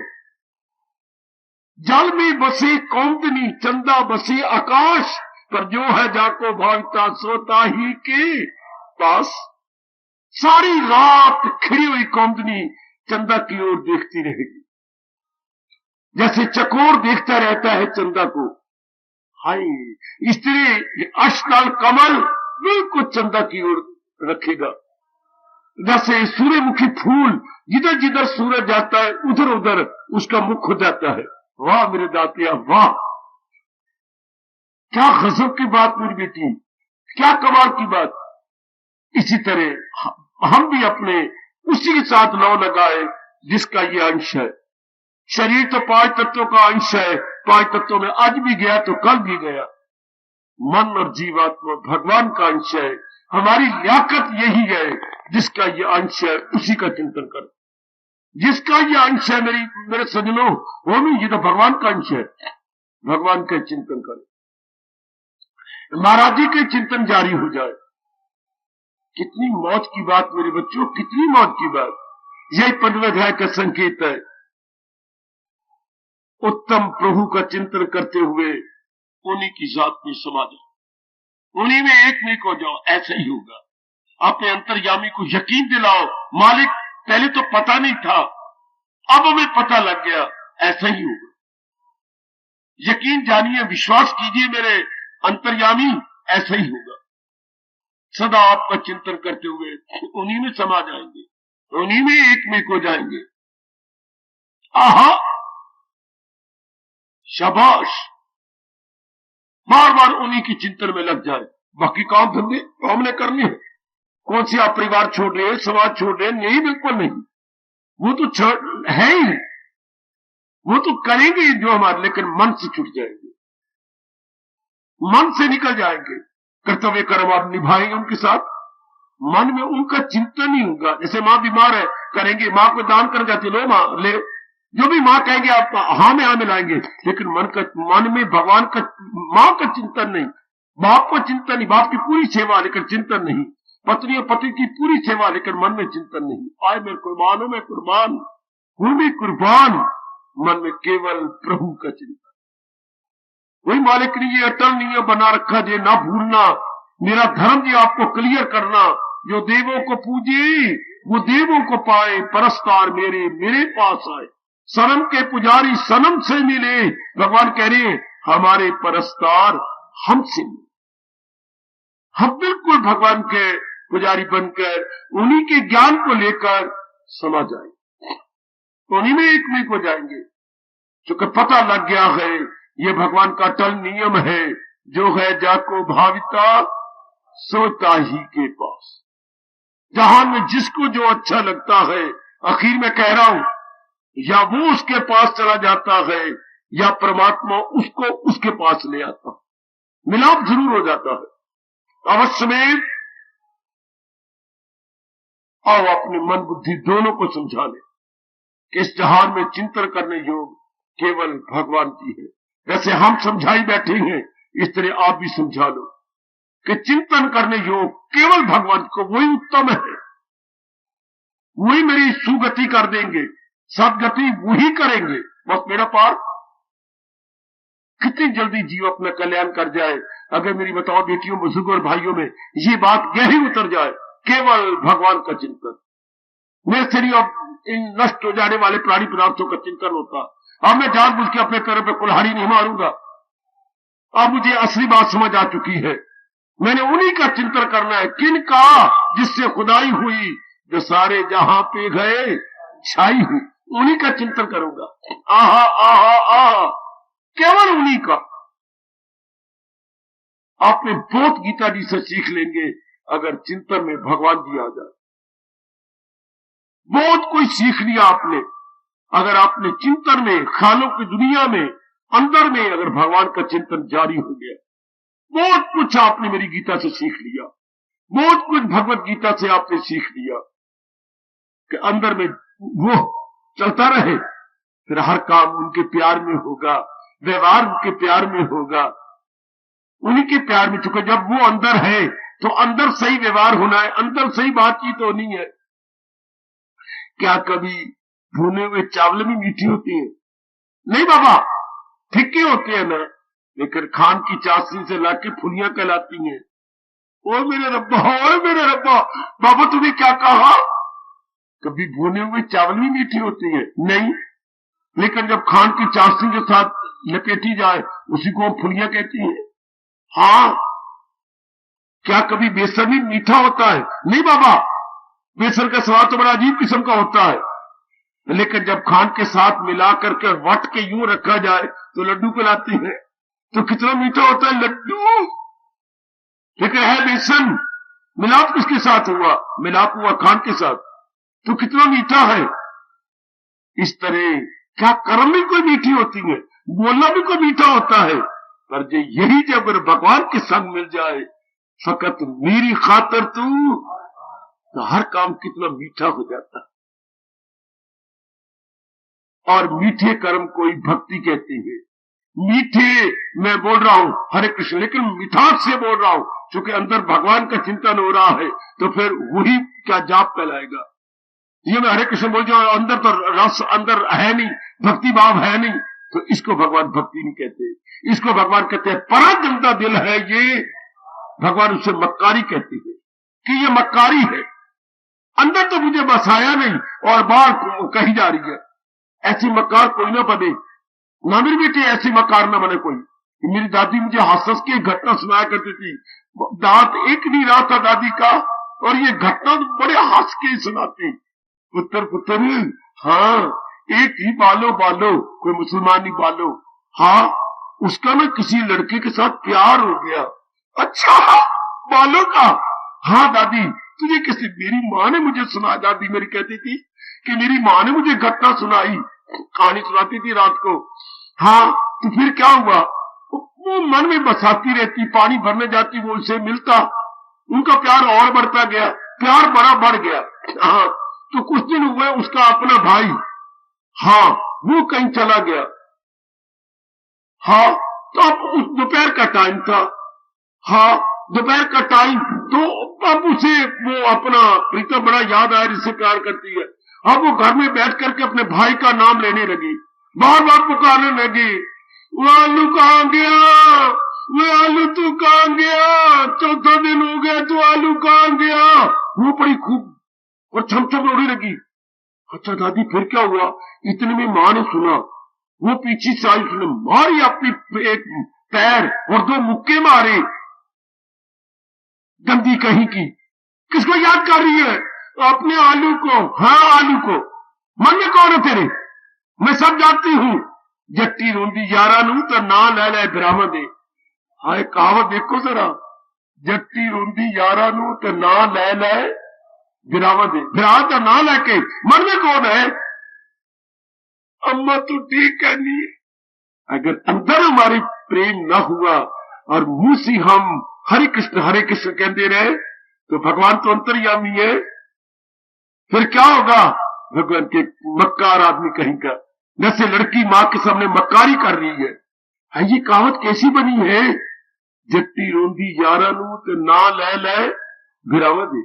जल में बसे कौंदनी, चंदा बसे आकाश, पर जो है जाको भाविता सोता ही के पास। सारी रात खिड़ी हुई कौंदनी चंदा की ओर देखती रहेगी, जैसे चकोर देखता रहता है चंदा को। हाय, इसलिए अष्टदल कमल बिल्कुल चंदा की ओर रखेगा। जैसे सूर्यमुखी फूल जिधर जिधर सूरज जाता है उधर उधर उसका मुख हो जाता है। वाह मेरे दातिया, वाह, क्या गजब की बात मेरी बेटी, क्या कमाल की बात। इसी तरह हम भी अपने उसी के साथ लौ लगाए जिसका ये अंश है। शरीर तो 5 तत्वों का अंश है, 5 तत्वों में आज भी गया तो कल भी गया। मन और जीवात्मा भगवान का अंश है। हमारी लियाकत यही है, जिसका ये अंश है उसी का चिंतन करो। जिसका ये अंश है मेरे सज्जनों, वो भी ये तो भगवान का अंश है। भगवान का चिंतन करो, महाराज जी के चिंतन जारी हो जाए। कितनी मौज की बात मेरे बच्चों, कितनी मौज की बात। यही 15वें अध्याय का संकेत है। उत्तम प्रभु का चिंतन करते हुए उन्हीं की जात में समा जाओ, उन्हीं में एक में हो जाओ। ऐसा ही होगा। अपने अंतर्यामी को यकीन दिलाओ, मालिक पहले तो पता नहीं था, अब हमें पता लग गया। ऐसा ही होगा। यकीन जानिए, विश्वास कीजिए मेरे अंतर्यामी, ऐसा ही होगा। सदा आपका चिंतन करते हुए उन्हीं में समा जाएंगे, उन्हीं में एक में हो जाएंगे। आहा, शाबाश, बार बार उन्हीं की चिंतन में लग जाए। बाकी काम धंधे हमने करने हैं। कौन सी आप परिवार छोड़ रहे हैं, समाज छोड़ रहे हैं? नहीं, बिल्कुल नहीं। वो तो है ही, वो तो करेंगे जो हमारे, लेकिन मन से छूट जाएंगे, मन से निकल जाएंगे। कर्तव्य कर्म आप निभाएंगे उनके साथ, मन में उनका चिंतन नहीं होगा। जैसे मां बीमार है, करेंगे, मां को दान कर जाती, लो मां ले, जो भी मां कहेंगे आप हाँ में हाँ मिलाएंगे, लेकिन मन में भगवान का, मां का चिंतन नहीं, बाप को चिंतन नहीं, बाप की पूरी सेवा लेकिन चिंतन नहीं, पत्नी और पति की पूरी सेवा लेकिन मन में चिंतन नहीं। आए मैं कुर्बान हूं, मैं कुर्बान हूं, भी कुर्बान, मन में केवल प्रभु का चिंतन। वही मालिक ने ये अटल नियम बना रखा, जे ना भूलना, मेरा धर्म जी आपको क्लियर करना। जो देवों को पूजे वो देवों को पाए, परस्तार मेरे पास आए। सनम के पुजारी सनम से मिले। भगवान कह रहे हैं हमारे परस्तार हमसे मिले। हम बिल्कुल भगवान के पुजारी बनकर उन्हीं के ज्ञान को लेकर समा जाएंगे, उन्हीं में एक में हो जाएंगे। क्योंकि पता लग गया है ये भगवान का अटल नियम है, जो है जाको भाविता सोता ही के पास। जहां में जिसको जो अच्छा लगता है, आखिर में कह रहा हूं, या वो उसके पास चला जाता है या परमात्मा उसको उसके पास ले आता है। मिलाप जरूर हो जाता है अवश्य में। आओ अपने मन बुद्धि दोनों को समझा ले कि इस जहान में चिंतन करने योग केवल भगवान की है। वैसे हम समझाई बैठे हैं, इस तरह आप भी समझा लो कि चिंतन करने योग केवल भगवान को, वही उत्तम है, वही मेरी सुगति कर देंगे, सदगति वही करेंगे। बस मेरा पार कितनी जल्दी जीव अपना कल्याण कर जाए। अगर मेरी बताओ बेटियों, बुजुर्गों और भाइयों में ये बात गहरी उतर जाए, केवल भगवान का चिंतन, मेरे शरीर और इन नष्ट हो जाने वाले प्राणी पदार्थों का चिंतन होता। अब मैं जानबूझ के अपने पैरों पे कुल्हाड़ी नहीं मारूंगा। अब मुझे असली बात समझ आ चुकी है, मैंने उन्हीं का चिंतन करना है। किन का? जिससे खुदाई हुई, जो सारे जहां पे गए छाई हुई, उन्हीं का चिंतन करूंगा। आहा आहा आहा, केवल उन्हीं का। आपने बहुत गीता जी से सीख लेंगे अगर चिंतन में भगवान जी आ जाए। बहुत कुछ सीख लिया आपने अगर आपने चिंतन में, ख्यालों की दुनिया में, अंदर में अगर भगवान का चिंतन जारी हो गया। बहुत कुछ आपने मेरी गीता से सीख लिया, बहुत कुछ भगवत गीता से आपने सीख लिया कि अंदर में वो चलता रहे, फिर हर काम उनके प्यार में होगा, व्यवहार उनके प्यार में होगा, उन्हीं के प्यार में। चूंकि जब वो अंदर है तो अंदर सही व्यवहार होना है, अंदर सही बातचीत होनी है। क्या कभी भुने हुए चावल भी मीठी होती है? नहीं बाबा, फिक्के होते हैं ना, लेकिन खान की चाशनी से लाके फुलियां कहलाती हैं। ओ मेरे रब्बा, ओ मेरे रब्बा, बाबा तूने क्या कहा? कभी भुने हुए चावल भी मीठी होती है? नहीं, लेकिन जब खान की चाशनी के साथ लपेटी जाए उसी को हम फुलियां कहती हैं। हाँ, क्या कभी बेसन भी मीठा होता है? नहीं बाबा, बेसन का स्वाद तो बड़ा अजीब किस्म का होता है, लेकिन जब खान के साथ मिला करके वट के यूं रखा जाए तो लड्डू कहलाते हैं। तो कितना मीठा होता है लड्डू, लेकिन है बेसन। मिलाप किसके साथ हुआ? मिलाप हुआ खान के साथ, तो कितना मीठा है। इस तरह क्या कर्म भी कोई मीठी होती है, बोलना भी कोई मीठा होता है, पर जो यही जब भगवान के संग मिल जाए, फकत मेरी खातर तू, तो हर काम कितना मीठा हो जाता है। और मीठे कर्म कोई भक्ति कहते हैं। मीठे मैं बोल रहा हूं हरे कृष्ण, लेकिन मिठास से बोल रहा हूं, क्योंकि अंदर भगवान का चिंतन हो रहा है, तो फिर वही क्या जाप कहलाएगा। ये मैं हरे कृष्ण बोल जाऊं, अंदर तो रस अंदर है नहीं, भक्ति भाव है नहीं, तो इसको भगवान भक्ति नहीं कहते। इसको भगवान कहते हैं बड़ा गंदा दिल है ये, भगवान उसे मक्कारी कहते हैं कि ये मक्कारी है। अंदर तो मुझे बसाया नहीं और बाहर कही जा रही है। ऐसी मक्कार कोई ना बने, ना मेरी बेटी ऐसी मक्कार ना बने कोई। मेरी दादी मुझे हंस हंस के घटना सुनाया करती थी, दांत एक नहीं रहा था दादी का, और ये घटना बड़े हंस के सुनाती। पुत्र पुत्र, हाँ एक ही बालो बालो, कोई मुसलमान ही बालो, हाँ उसका ना किसी लड़के के साथ प्यार हो गया। अच्छा बालो का? हाँ दादी, तुझे किसी, मेरी माँ ने मुझे सुना, दादी मेरी कहती थी कि मेरी माँ ने मुझे घटना सुनाई, कहानी सुनाती थी रात को। हाँ तो फिर क्या हुआ? वो मन में बसाती रहती, पानी भरने जाती, वो उसे मिलता, उनका प्यार और बढ़ता गया, प्यार बड़ा बढ़ गया। हाँ तो कुछ दिन हुए, उसका अपना भाई, हाँ वो कहीं चला गया। हाँ तो अब उस दोपहर का टाइम था, हाँ दोपहर का टाइम, तो अब उसे वो अपना प्रीतम बड़ा याद आया जिससे प्यार करती है। अब वो घर में बैठ करके अपने भाई का नाम लेने लगी, बार बार पुकारने लगी, वो आलू कहाँ गया, वो आलू तू कहाँ गया, चौथा दिन हो गया तो आलू कहाँ गया। वो बड़ी खूब और छम छम रोने लगी। अच्छा दादी फिर क्या हुआ? इतने में माँ ने सुना, वो पीछे से आई, उसने मारी अपनी एक पैर और दो मुक्के मारे, गंदी कहीं की। किसको याद कर रही है? अपने आलू को। हाँ आलू को। मन में कौन है तेरे? मैं सब जानती हूं। जट्टी रोंदी यारा नू तो ना ले ले बिरामा दे। हाय कहावत देखो जरा, जट्टी रोंदी यारा नू तो ना ले ले बिरामा दे। बिरा तो ना लेके मन में कौन है? अम्मा तू ठीक कहनी है। अगर अंदर हमारी प्रेम न हुआ और मुंह से हम हरे कृष्ण कहते रहे, तो भगवान तो अंतर्यामी है, फिर क्या होगा? भगवान के मक्कार आदमी कहीं का, जैसे लड़की मां के सामने मक्कारी कर रही है। ये कहावत कैसी बनी है? जट्टी रोंदी यारा नू तो ना ले ले गिरावा दे।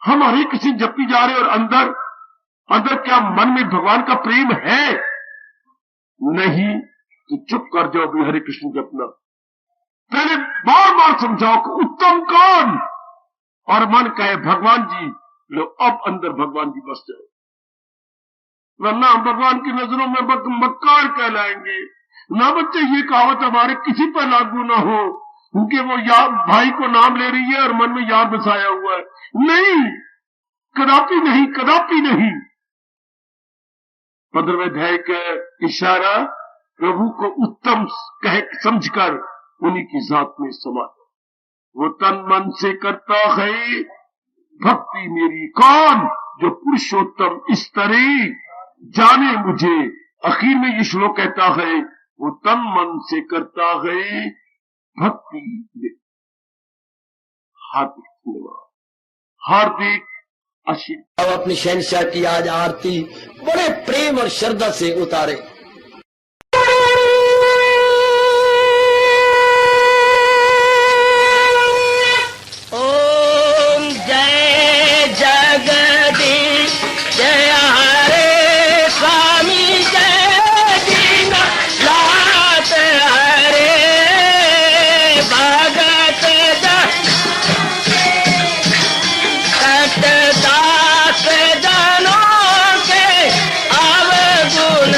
हम हरे किसी जपी जा रहे और अंदर अंदर क्या मन में भगवान का प्रेम है? नहीं तो चुप कर जाओ भी हरे कृष्ण जपना। पहले बार बार समझाओ कि उत्तम कौन, और मन कहे भगवान जी, लो अब अंदर भगवान जी बस जाओ, वरना हम भगवान की नजरों में मक्कार कहलाएंगे। ना बच्चे ये कहावत हमारे किसी पर लागू ना हो, क्योंकि वो यार भाई को नाम ले रही है और मन में यार बसाया हुआ है। नहीं, कदापि नहीं, कदापि नहीं। 15वें अध्याय का इशारा प्रभु को उत्तम कह समझकर उन्हीं की जात में समा दो। वो तन मन से करता है भक्ति मेरी, कौन? जो पुरुषोत्तम स्तरी जाने मुझे। आखिर में ये श्लोक कहता है वो तन मन से करता है भक्ति मेरी। हार्दिक धन्यवाद, हार्दिक आशीर्वाद। अब अपनी शहंशाह की आज आरती बड़े प्रेम और श्रद्धा से उतारे। ओम जय जगदीश जय हरे स्वामी जय दीनानाथ हरे भगत दास जनों के अवगुण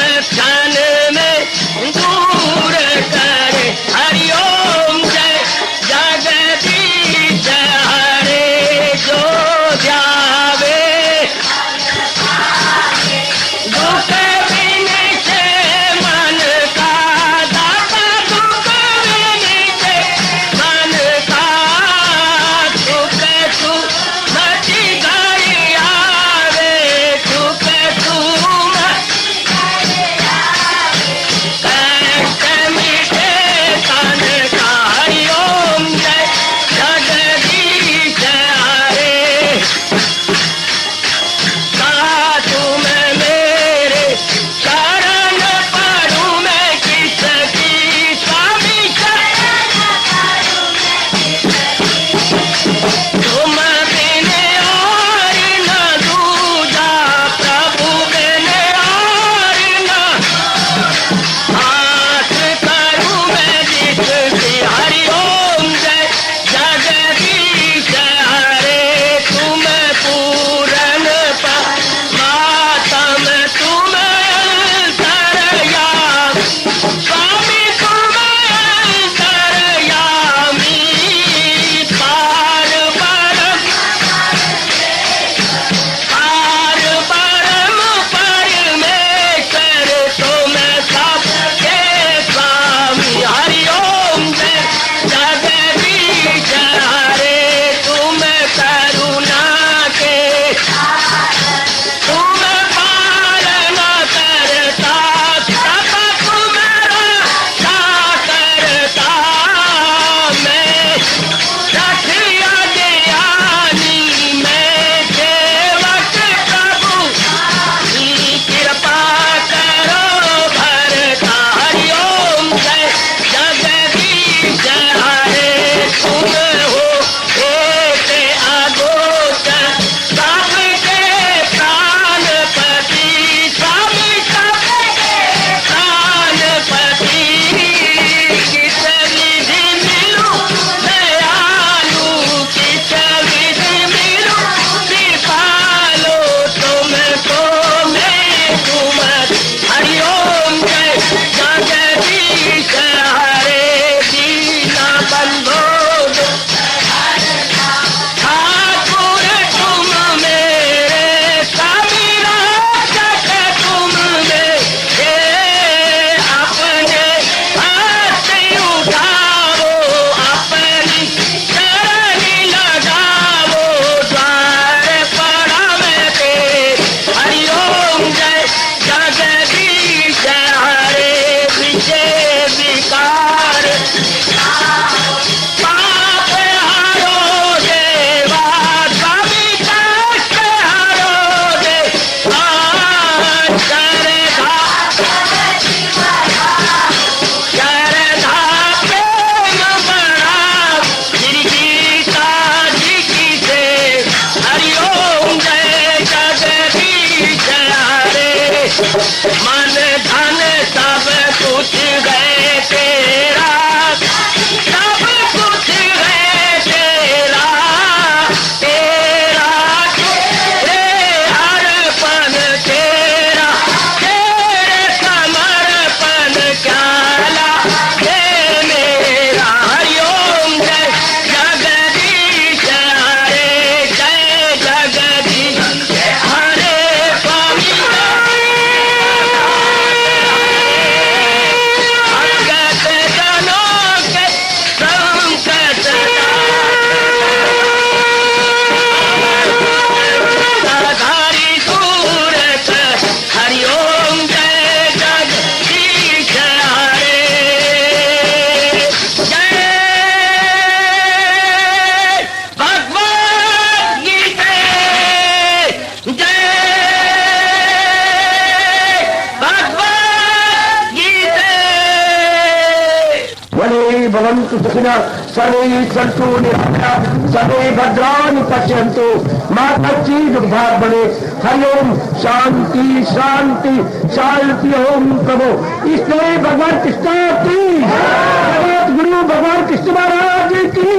भवन्तु सुखिनः सर्वे सन्तु निरामयाः सर्वे भद्राणि पश्यन्तु मां कश्चित् दुर्भाग्यं बने। हरि ओम शांति शांति शांति। ओम प्रभु इसलिए भगवान कृष्ण की जगत गुरु भगवान कृष्ण महाराज की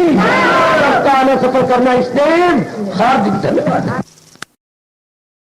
सफल करना इसलिए हार्दिक धन्यवाद।